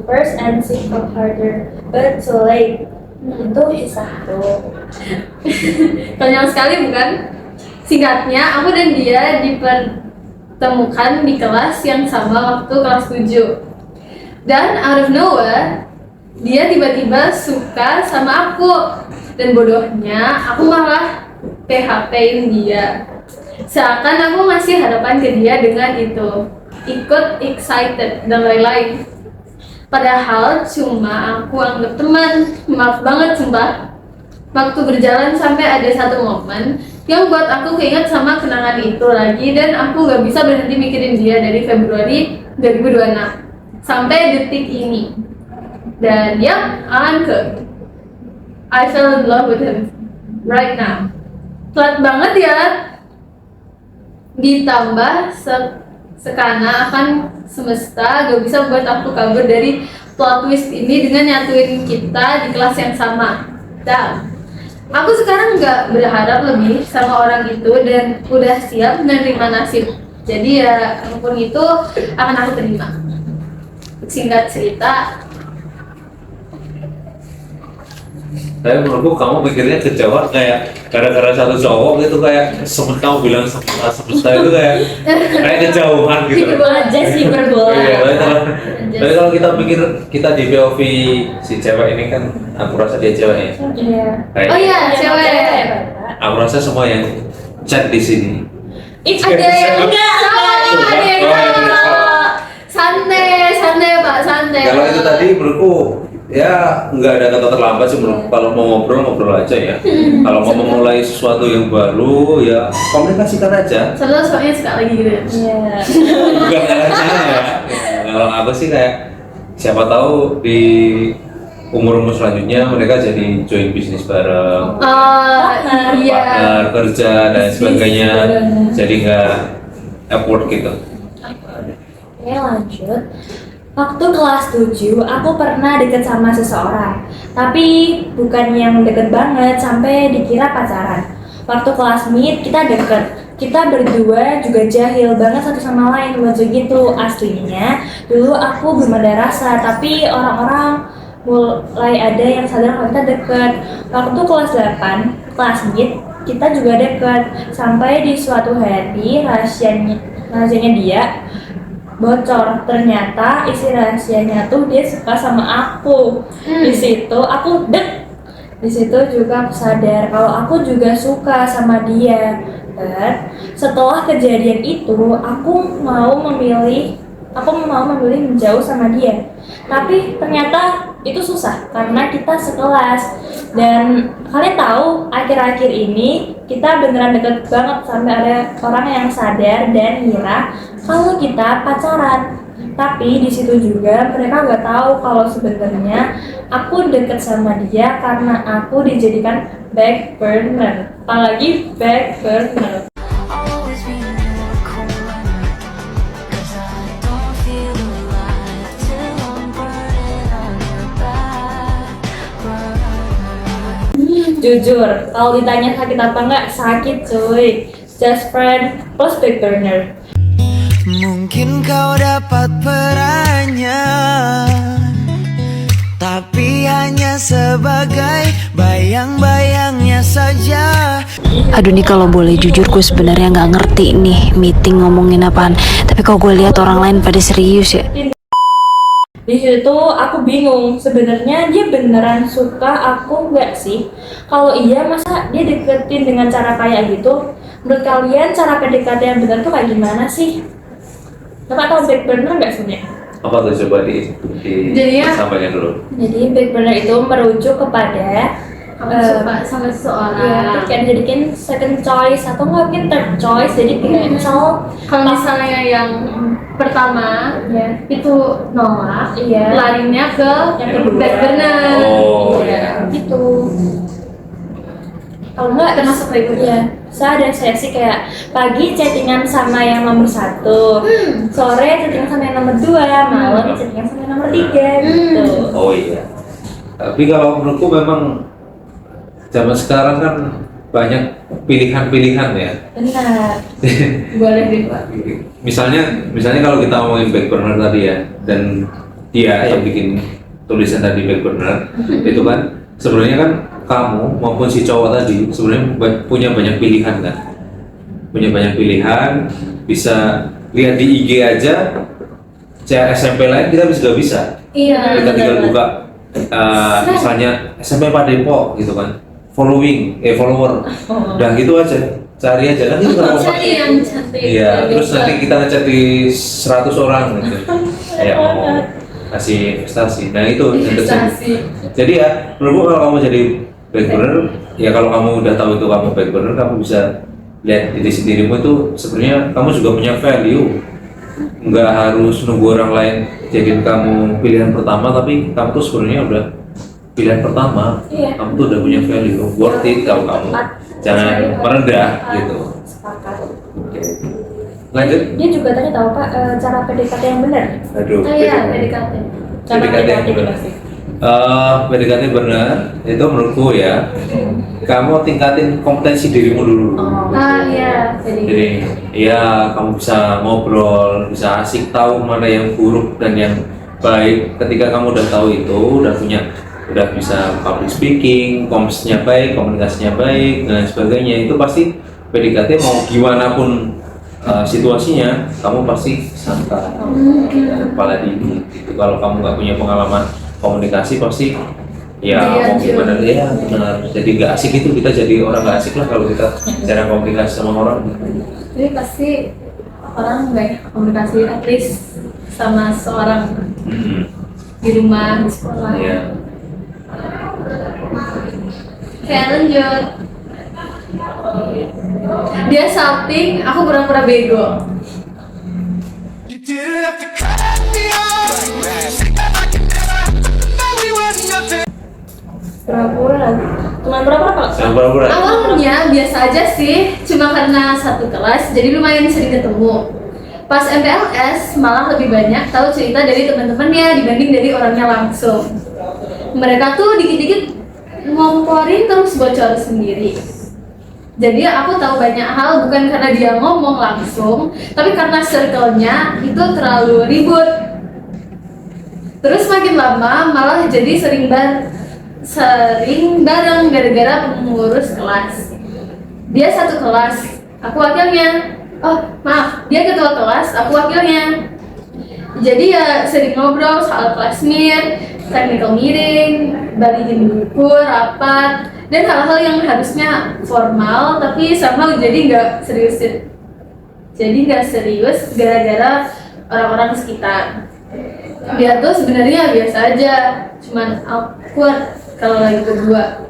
first and seek for harder, but too late. Itu satu. Konyol sekali bukan? Singkatnya, aku dan dia dipertemukan di kelas yang sama waktu kelas 7. Dan out of nowhere, dia tiba-tiba suka sama aku. Dan bodohnya, aku malah PHP-in dia. Seakan aku ngasih harapan ke dia dengan itu. Ikut excited dan lain-lain. Padahal cuma aku anggap teman. Maaf banget sumpah. Waktu berjalan sampai ada satu momen yang buat aku keinget sama kenangan itu lagi. Dan aku gak bisa berhenti mikirin dia dari Februari 2026 sampai detik ini. Dan yap, Anke, I fell in love with him right now. Telat banget ya. Ditambah sekana akan semesta gak bisa buat aku kabur dari plot twist ini dengan nyatuin kita di kelas yang sama. Dan Aku sekarang nggak berharap lebih sama orang itu dan udah siap menerima nasib. Jadi ya apapun itu akan aku terima. Singkat cerita, Tapi menurutku kamu pikirnya kejauhan kayak gara-gara satu cowok gitu, kayak semut kamu bilang semesta itu kayak kejauhan gitu. Aja sih berbola. Iya, tapi kalau kita pikir kita di POV si cewek ini kan, aku rasa dia cewek ya. Iya. Kayak- oh iya cewek. Aku rasa semua yang chat di sini. Ada yang salah, ada yang salah. Santai Pak, santai. Kalau itu tadi menurutku ya nggak ada kata terlambat sih menurutku. Kalau mau ngobrol aja ya. Kalau mau memulai sesuatu yang baru ya komunikasikan aja. Selalu soalnya suka lagi gitu. Iya. Bukan aja ya. Kalau aku sih kayak siapa tahu di umur selanjutnya mereka jadi join bisnis bareng, Iya. partner kerja dan sebagainya. Jadi nggak effort gitu. Oke, lanjut. Waktu kelas 7, aku pernah deket sama seseorang. Tapi bukan yang deket banget sampai dikira pacaran. Waktu kelas meet, kita deket. Kita berdua juga jahil banget satu sama lain, lucu gitu. Aslinya, dulu aku belum ada rasa, tapi orang-orang mulai ada yang sadar kalau kita deket. Waktu kelas 8, kelas meet, kita juga deket. Sampai di suatu hari, rahasianya dia bocor. Ternyata isi rahasianya tuh dia suka sama aku. Di situ aku di situ juga aku sadar kalau aku juga suka sama dia. Dan setelah kejadian itu aku mau memilih menjauh sama dia. Tapi ternyata itu susah karena kita sekelas. Dan kalian tahu akhir-akhir ini kita beneran deket banget sampai ada orang yang sadar dan ngira kalau kita pacaran. Tapi di situ juga mereka nggak tahu kalau sebenarnya aku deket sama dia karena aku dijadikan back burner. Apalagi back burner. Always be in your corner, 'cause I don't feel alive till I'm burning on your back burner. Jujur, kalau ditanya sakit apa nggak, sakit cuy. Just friend plus back burner. Mungkin kau dapat perannya, tapi hanya sebagai bayang-bayangnya saja. Aduh nih kalau boleh jujur gue sebenarnya nggak ngerti nih meeting ngomongin apaan. Tapi kalau gue lihat orang lain pada serius ya. Di situ aku bingung, sebenarnya dia beneran suka aku nggak sih? Kalau iya, masa dia deketin dengan cara kayak gitu? Menurut kalian cara PDKT yang bener tuh kayak gimana sih? Bapak tahu back burner nggak sebenarnya? Apa tuh coba Jadinya- sampaikan dulu. Jadi back burner itu merujuk kepada Kamu suka sama seseorang. ya, kayak dijadikan second choice atau nggak mungkin third choice. Jadi kayak misal Kalau misalnya yang pertama ya, itu nolak, Iya. larinya ke Yang kedua. back burner. Oh, iya, gitu. Kalau nggak Termasuk kayak gitu. ya, saya ada sesi kayak pagi chattingan sama yang nomor 1, sore chattingan sama yang nomor 2, malam chattingan sama yang nomor 3 gitu. Oh iya. Tapi kalau menurutku memang zaman sekarang kan banyak pilihan-pilihan ya. Benar. Boleh deh Pak. Misalnya kalau kita ngomongin back burner tadi ya, dan dia yang bikin tulisan tadi back burner, itu kan sebenarnya kan kamu maupun si cowok tadi sebenarnya punya banyak pilihan kan, punya banyak pilihan. Bisa lihat di IG aja, SMP lain kita juga bisa. Iya. Kita tinggal buka misalnya SMP Pak Depok gitu kan, follower, udah gitu aja, cari aja kan itu kan Cari yang cantik. iya, terus nanti kita ngechat di 100 orang gitu kayak mau kasih investasi. Nah itu Investasi. jadi ya menurutku kalau kamu jadi back burner ya, kalau kamu udah tahu itu kamu back burner, kamu bisa lihat diri sendirimu itu sebenarnya kamu juga punya value. Nggak harus nunggu orang lain jadiin kamu pilihan pertama, tapi kamu tuh sebenarnya udah pilihan pertama. Iya. Kamu tuh udah punya value, worth it kalau kamu jangan merendah gitu. Sepakat. Oke. Lanjut. Dia juga tadi tahu Pak cara PDKT yang benar. Aduh. Oh iya, PDKT. Cara PDKT yang PDKT benar. pasti. PDKT benar itu menurutku ya, kamu tingkatin kompetensi dirimu dulu. Iya, Jadi ya kamu bisa ngobrol, bisa asik tahu mana yang buruk dan yang baik. Ketika kamu udah tahu itu, udah bisa public speaking, komsnya baik, komunikasinya baik dan sebagainya, itu pasti PDKT mau gimana pun situasinya, kamu pasti santai, kepala dingin. Gitu. Kalau kamu nggak punya pengalaman komunikasi pasti ya mau gimana ya benar. Jadi nggak asik itu, kita jadi orang nggak asik lah kalau kita jarang komunikasi sama orang. Jadi pasti orang banyak komunikasi at least sama seorang di rumah, di sekolah. Iya. Oke, lanjut. Dia shouting, aku pura-pura bego. You didn't have to cut me off. I can never know we were nothing. Pura-pura. Cuma pura-pura kok. Yang pura-pura. Awalnya biasa aja sih, cuma karena satu kelas, jadi lumayan sering ketemu. Pas MPLS malah lebih banyak tahu cerita dari teman-temannya dibanding dari orangnya langsung. Mereka tuh dikit-dikit ngomporin terus bocor sendiri. Jadi aku tahu banyak hal bukan karena dia ngomong langsung, tapi karena circle-nya itu terlalu ribut. Terus makin lama malah jadi sering bareng gara-gara pengurus kelas. Dia satu kelas, aku wakilnya. Oh maaf, dia ketua kelas, aku wakilnya. Jadi ya sering ngobrol soal classmate, technical meeting, balikin buku, rapat, dan hal-hal yang harusnya formal tapi somehow jadi nggak serius. Jadi nggak serius gara-gara orang-orang sekitar. Dia tuh sebenarnya biasa aja, cuman awkward kalau lagi berdua.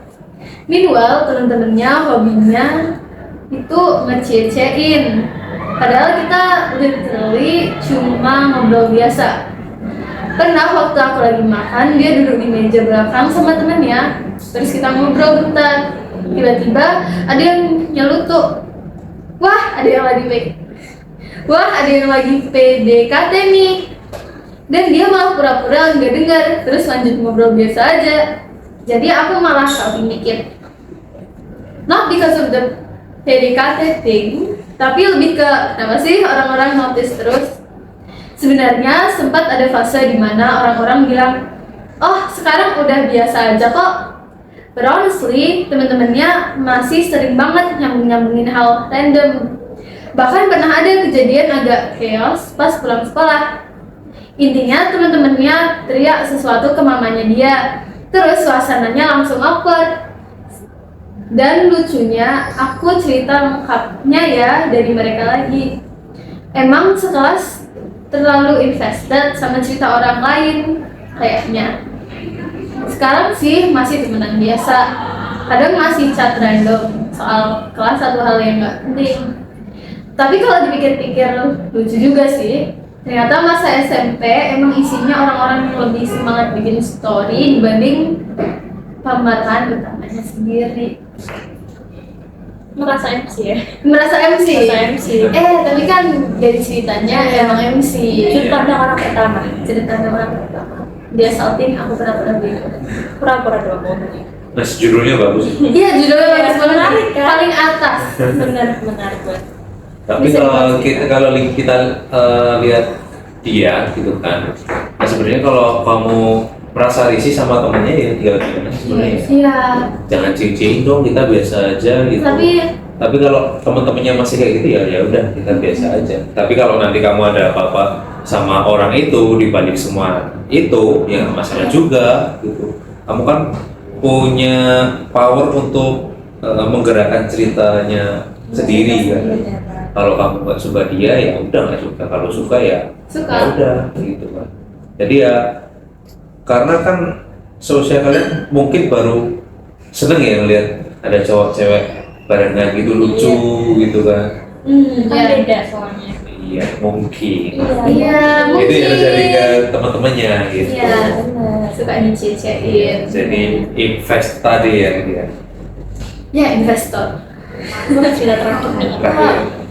Meanwhile temen-temennya hobinya itu ngece-cein, padahal kita literally cuma ngobrol biasa. Pernah waktu aku lagi makan, dia duduk di meja belakang sama temennya, terus kita ngobrol bentar. Tiba-tiba ada yang nyelutuk, wah ada yang lagi PDKT nih. Dan dia malah pura-pura nggak dengar, terus lanjut ngobrol biasa aja. Jadi aku malah shouting dikit. Not because of the PDKT thing, tapi lebih ke kenapa sih orang-orang notice terus. Sebenarnya sempat ada fase di mana orang-orang bilang, oh sekarang udah biasa aja kok. But honestly, teman-temannya masih sering banget nyambung-nyambungin hal random. Bahkan pernah ada kejadian agak chaos pas pulang sekolah. Intinya teman-temannya teriak sesuatu ke mamanya dia, terus suasananya langsung awkward. Dan lucunya, aku cerita lengkapnya ya dari mereka lagi. Emang sekelas terlalu invested sama cerita orang lain kayaknya. Sekarang sih masih temenan biasa, kadang masih chat random soal kelas atau hal yang nggak penting. Tapi kalau dipikir-pikir lucu juga sih. Ternyata masa SMP emang isinya orang-orang yang lebih semangat bikin story dibanding pemeran utamanya sendiri. Merasa MC ya? Merasa MC? Merasa MC. Tapi kan dari ceritanya emang MC. Sudut pandang orang pertama. Cerita orang pertama. Dia shouting, aku pura-pura bego. Pura-pura doang. Nah, judulnya bagus. Iya, judulnya bagus banget. Menarik, kan? Paling atas. Benar banget. Tapi kalau kita lihat dia gitu kan, nah sebenarnya kalau kamu merasa risih sama temennya ya tinggal gimana sebenarnya. Iya. Jangan cium-cium dong, kita biasa aja gitu. Tapi kalau teman-temannya masih kayak gitu ya udah kita biasa aja. Tapi kalau nanti kamu ada apa-apa sama orang itu di balik semua itu ya masalah juga gitu. Kamu kan punya power untuk menggerakkan ceritanya sendiri kan. Kalau kamu nggak suka dia ya udah nggak suka. Kalau suka ya udah gitu kan. Jadi ya karena kan sosial kalian mungkin baru seneng ya ngeliat ada cowok cewek barengan gitu lucu gitu kan. Kan beda soalnya. Iya mungkin. Iya, mungkin. Itu yang terjadi ke teman-temannya gitu. Iya, suka dicie-ciein. Jadi invest tadi ya gitu ya. Ya, investor. Aku kan cerita terakhir nih. Terakhir.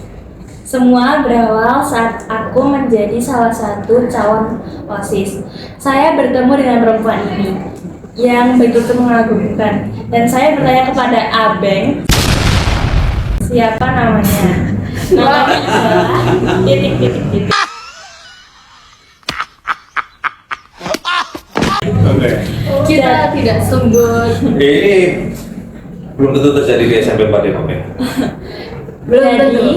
Semua berawal saat aku menjadi salah satu calon OSIS. Saya bertemu dengan perempuan ini. yang begitu mengagumkan. Dan saya bertanya kepada Abeng, siapa namanya? Namanya adalah titik. Oke. Kita tidak sebut. Ini belum tentu terjadi di SMP 4 ya, Om ya? Belum Jadi,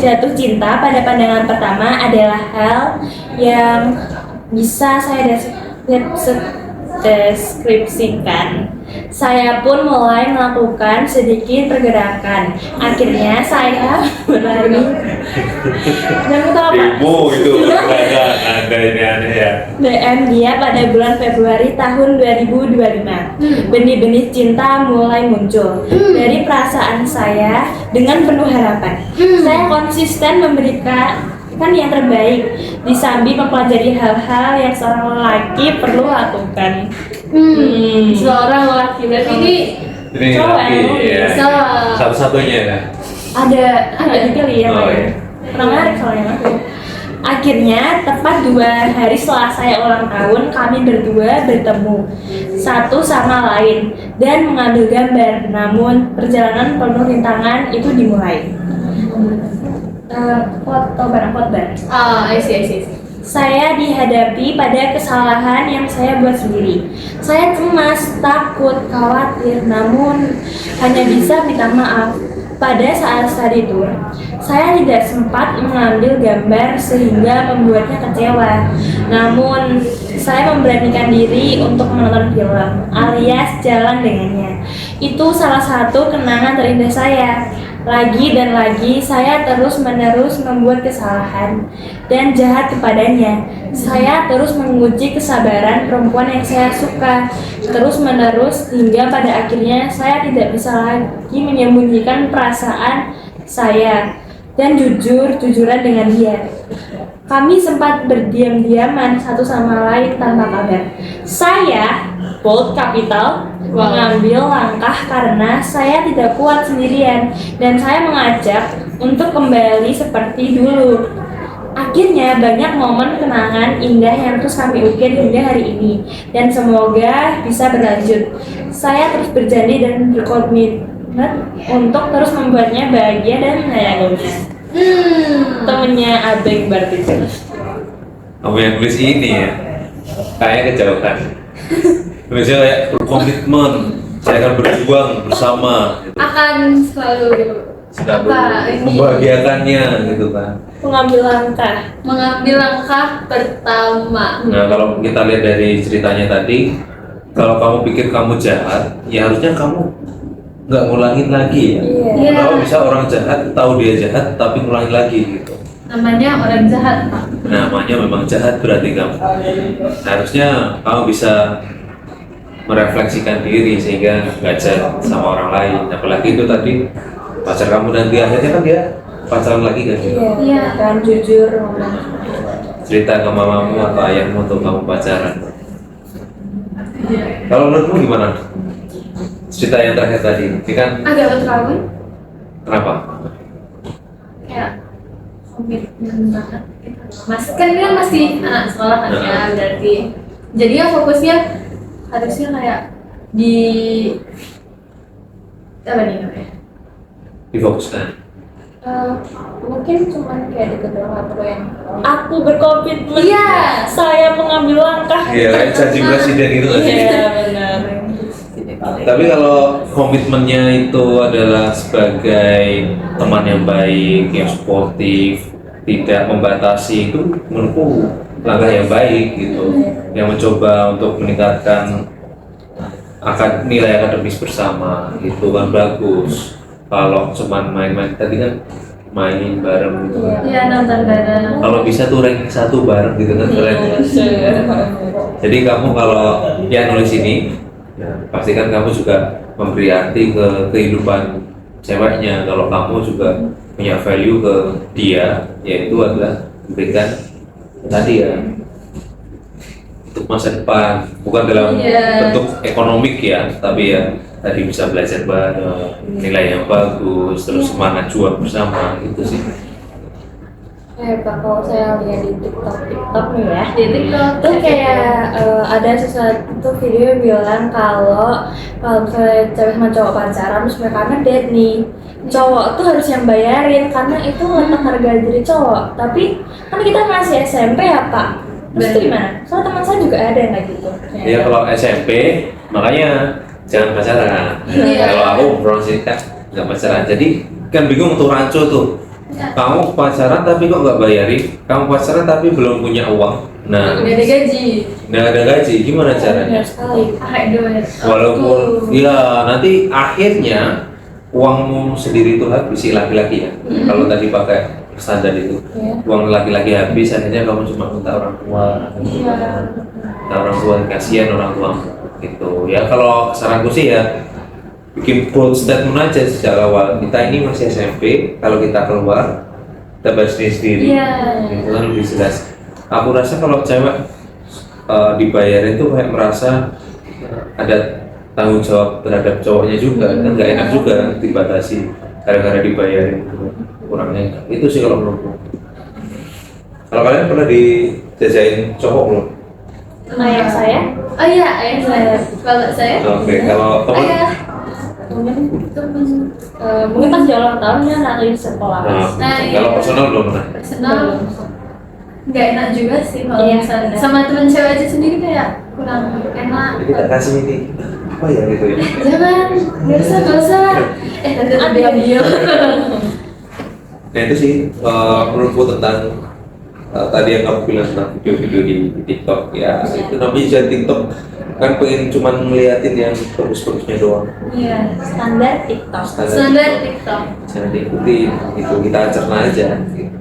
jatuh cinta pada pandangan pertama adalah hal yang bisa saya deskripsikan. Saya pun mulai melakukan sedikit pergerakan. Akhirnya saya berani. Kamu tahu apa? Ibu itu gerakan Anda ini aneh ya. DM dia pada bulan Februari tahun 2025. Benih-benih cinta mulai muncul dari perasaan saya dengan penuh harapan. Saya konsisten memberikan yang terbaik di sambil mempelajari hal-hal yang seorang lelaki perlu lakukan. Seorang lelaki berarti ini Cowok laki ya. Salah. Satu-satunya ya. ada dipilih ya, Oh, Pak. iya. Pernah menarik soalnya aku. Akhirnya tepat 2 hari setelah saya ulang tahun, kami berdua bertemu satu sama lain dan mengambil gambar. Namun perjalanan penuh rintangan itu dimulai. Foto bareng. I see. Saya dihadapi pada kesalahan yang saya buat sendiri. Saya cemas, takut, khawatir, namun hanya bisa minta maaf. Pada saat itu, saya tidak sempat mengambil gambar sehingga membuatnya kecewa. Namun, saya memberanikan diri untuk menonton film alias jalan dengannya. Itu salah satu kenangan terindah saya. Lagi dan lagi saya terus-menerus membuat kesalahan dan jahat kepadanya. Saya terus menguji kesabaran perempuan yang saya suka terus-menerus hingga pada akhirnya saya tidak bisa lagi menyembunyikan perasaan saya dan jujuran dengan dia. Kami sempat berdiam-diaman satu sama lain tanpa kabar. Saya, bold capital, mengambil langkah karena saya tidak kuat sendirian dan saya mengajak untuk kembali seperti dulu. Akhirnya banyak momen kenangan indah yang terus kami ukir hingga hari ini dan semoga bisa berlanjut. Saya terus berjanji dan berkomitmen untuk terus membuatnya bahagia dan menyayanginya. Temennya Abeng berarti. Kamu yang tulis ini ya, kayaknya kejauhan. Tulisnya kayak berkomitmen, saya akan berjuang bersama gitu. Akan selalu Membahagiakannya gitu kan. Mengambil langkah pertama. Nah, kalau kita lihat dari ceritanya tadi, kalau kamu pikir kamu jahat, ya harusnya kamu nggak ngulangin lagi ya. Iya. Kalau bisa orang jahat, tahu dia jahat, tapi ngulangin lagi gitu. Namanya orang jahat, Pak. Namanya memang jahat berarti kamu. Harusnya kamu bisa merefleksikan diri sehingga nggak jahat sama orang lain. Apalagi itu tadi pacar kamu nanti akhirnya kan dia pacaran lagi kan? Iya, kan jujur ngomong. Cerita ke mamamu atau ayahmu untuk kamu pacaran. Kalau menurutmu gimana? Cerita yang terakhir tadi, ini kan Agak terlalu kenapa? kayak komitmen banget gitu. Mas kan dia masih anak sekolah kan ya, berarti jadi ya fokusnya harusnya kayak di apa nih namanya? Difokuskan. Mungkin cuman kayak deket doang atau yang aku berkomitmen. Iya. Saya mengambil langkah. Iya, kayak janji presiden gitu nggak sih? Iya, benar. Tapi kalau komitmennya itu adalah sebagai teman yang baik, yang suportif, tidak membatasi, itu menurutku langkah yang baik gitu, yang mencoba untuk meningkatkan nilai akademis bersama, itu kan bagus. Kalau cuma main-main tadi kan main bareng gitu kan. Iya, nonton bareng. Kalau bisa tuh ranking 1 bareng gitu kan keren. Jadi kamu kalau yang nulis ini, ya, pastikan kamu juga memberi arti ke kehidupan ceweknya. Kalau kamu juga punya value ke dia, yaitu adalah memberikan tadi ya untuk masa depan, bukan dalam bentuk ekonomik ya, tapi ya tadi bisa belajar bareng, nilai yang bagus, terus semangat juang bersama gitu sih. Pak, kalau saya lihat di TikTok nih ya, Di TikTok tuh kayak ada sesuatu video yang bilang kalau misalnya cewek sama cowok pacaran terus mereka ngedate nih, cowok tuh harus yang bayarin karena itu letak harga diri cowok. Tapi kan kita masih SMP ya Pak, terus itu gimana? Soalnya teman saya juga ada yang kayak gitu. Ya kalau SMP makanya jangan pacaran. Iya. Kalau aku belum sih kan nggak pacaran. Jadi kan bingung tuh rancu tuh. Kamu pacaran tapi kok nggak bayarin? Kamu pacaran tapi belum punya uang. Nah, Udah ada gaji. nggak ada gaji, gimana caranya? Benar sekali. Aduh. Walaupun ya nanti akhirnya uangmu sendiri itu habis si laki-laki ya. Kalau tadi pakai standar itu, uang laki-laki habis, akhirnya kamu cuma minta orang tua. Minta orang tua, kasihan orang tua gitu. Ya kalau saranku sih ya bikin bold statement aja sejak awal. Kita ini masih SMP, kalau kita keluar kita bayar sendiri. Iya. Itu kan lebih jelas. Aku rasa kalau cewek dibayarin tuh kayak merasa ada tanggung jawab terhadap cowoknya juga, kan nggak enak juga dibatasi gara-gara dibayarin gitu. Kurangnya itu sih kalau menurutku. Kalau kalian pernah dijajain cowok belum? Ayah saya, Oh iya, ayah saya. Kalau saya? Oke, kalau teman? Ayah. mungkin pas dia ulang tahun dia nanti di sekolah. Nah, iya. kalau personal belum pernah. Personal nggak enak juga sih kalau Iya, misalnya benar. sama temen cewek aja sendiri kayak kurang enak. Jadi kita kasih ini apa ya gitu ya? Jangan, nggak usah. Nanti ambil. Nah itu sih menurutku tentang tadi yang kamu bilang tentang video-video di TikTok ya, itu namanya juga TikTok kan pengen cuman ngeliatin yang bagus-bagusnya doang, Iya. Standar TikTok. Standar TikTok. jangan diikutin, itu kita cerna aja gitu.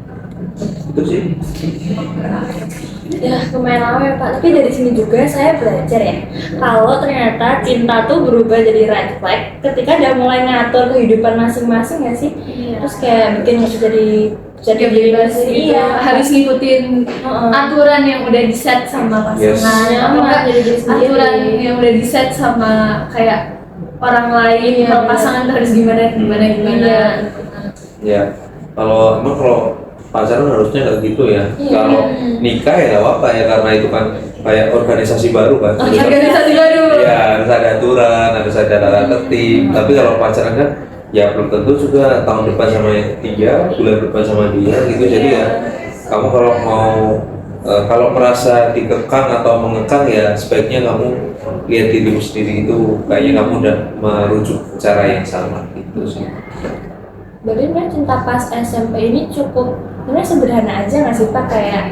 Itu sih. Ya lumayan lama ya Pak, tapi dari sini juga saya belajar ya kalau ternyata cinta tuh berubah jadi red flag ketika dia mulai ngatur kehidupan masing-masing ya sih. Iya. Terus kayak bikin kita jadi diri Bebas sendiri. gitu. Iya, Harus ngikutin aturan yang udah di set sama Yes. pasangan. Nyaman, Atau enggak jadi diri sendiri. aturan yang udah di set sama kayak orang lain. Iya, Kalau benar. pasangan tuh harus gimana. Iya. Ya kalau emang kalau pacaran harusnya nggak gitu ya. Iya. Kalau nikah ya nggak apa ya, karena itu kan kayak organisasi baru kan. Harus ada- Organisasi baru. Ya harus ada aturan, harus ada tata tertib. Tapi kalau pacaran kan ya belum tentu juga tahun depan sama dia, bulan depan sama dia gitu. Jadi ya kamu kalau mau kalau merasa dikekang atau mengekang ya sebaiknya kamu lihat dirimu sendiri, itu kayaknya kamu udah merujuk cara yang sama gitu sih. Berarti sebenarnya cinta pas SMP ini cukup sebenarnya sederhana aja nggak sih Pak, kayak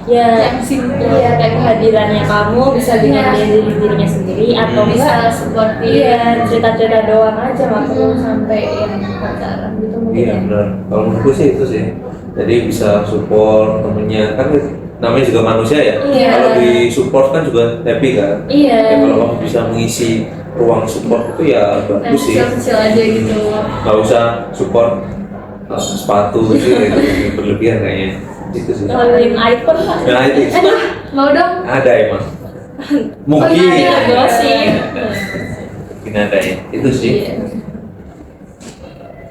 ya Yang simple. iya, kayak kehadirannya kamu bisa dengan Iya. dirinya sendiri atau Bisa enggak seperti iya cerita-cerita doang aja, nggak perlu sampai yang pacaran gitu mungkin Iya ya. benar. Kalau menurutku sih itu sih. Jadi bisa support temennya, kan namanya juga manusia ya. Iya. Kalau di support kan juga happy kan. Iya. Ya, kalau kamu bisa mengisi ruang support itu ya bagus sih. kecil-kecil aja gitu. Gak usah support sepatu gitu, itu berlebihan kayaknya. Itu sih. Kalau beliin iPhone Pak. Nah itu Mau dong? ada emang. Mungkin. Oh, iya, gosip. Mungkin ada ya. Itu sih.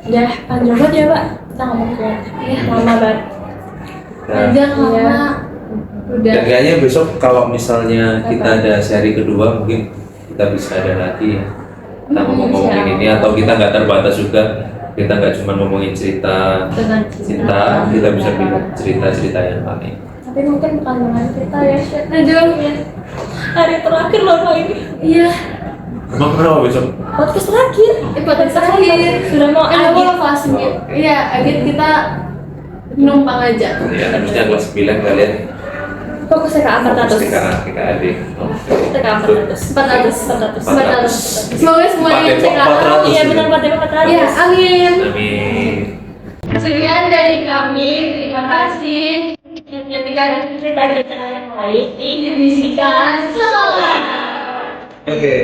Udah panjang banget ya Pak, kita ngomong ke lama banget. Nah, Panjang Iya. lama. Udah. dan kayaknya besok kalau misalnya kita ada seri kedua mungkin kita bisa ada lagi ya. Kita ngomongin ini, atau kita nggak terbatas juga, kita nggak cuma ngomongin cerita Tentang cinta, kita bisa bikin cerita-cerita yang lain. Tapi mungkin bukan dengan kita ya Syed. Aduh. Hari terakhir loh Pak ini. Iya. Emang kenapa besok? Podcast terakhir. Podcast terakhir. Sudah mau Aku akhir. kelas 9. Iya, akhir kita numpang aja. Ya harusnya kelas 9 kalian Fokusnya ke angka fokus 400. ke adik. Kita ke angka 400. 400. Semoga semuanya Empat cek Depok 400. Iya benar Pak, terima kasih. Ya, amin. Amin. Sekian dari kami. Terima kasih. Ketika cerita-cerita yang lain Dibisikan. Oke.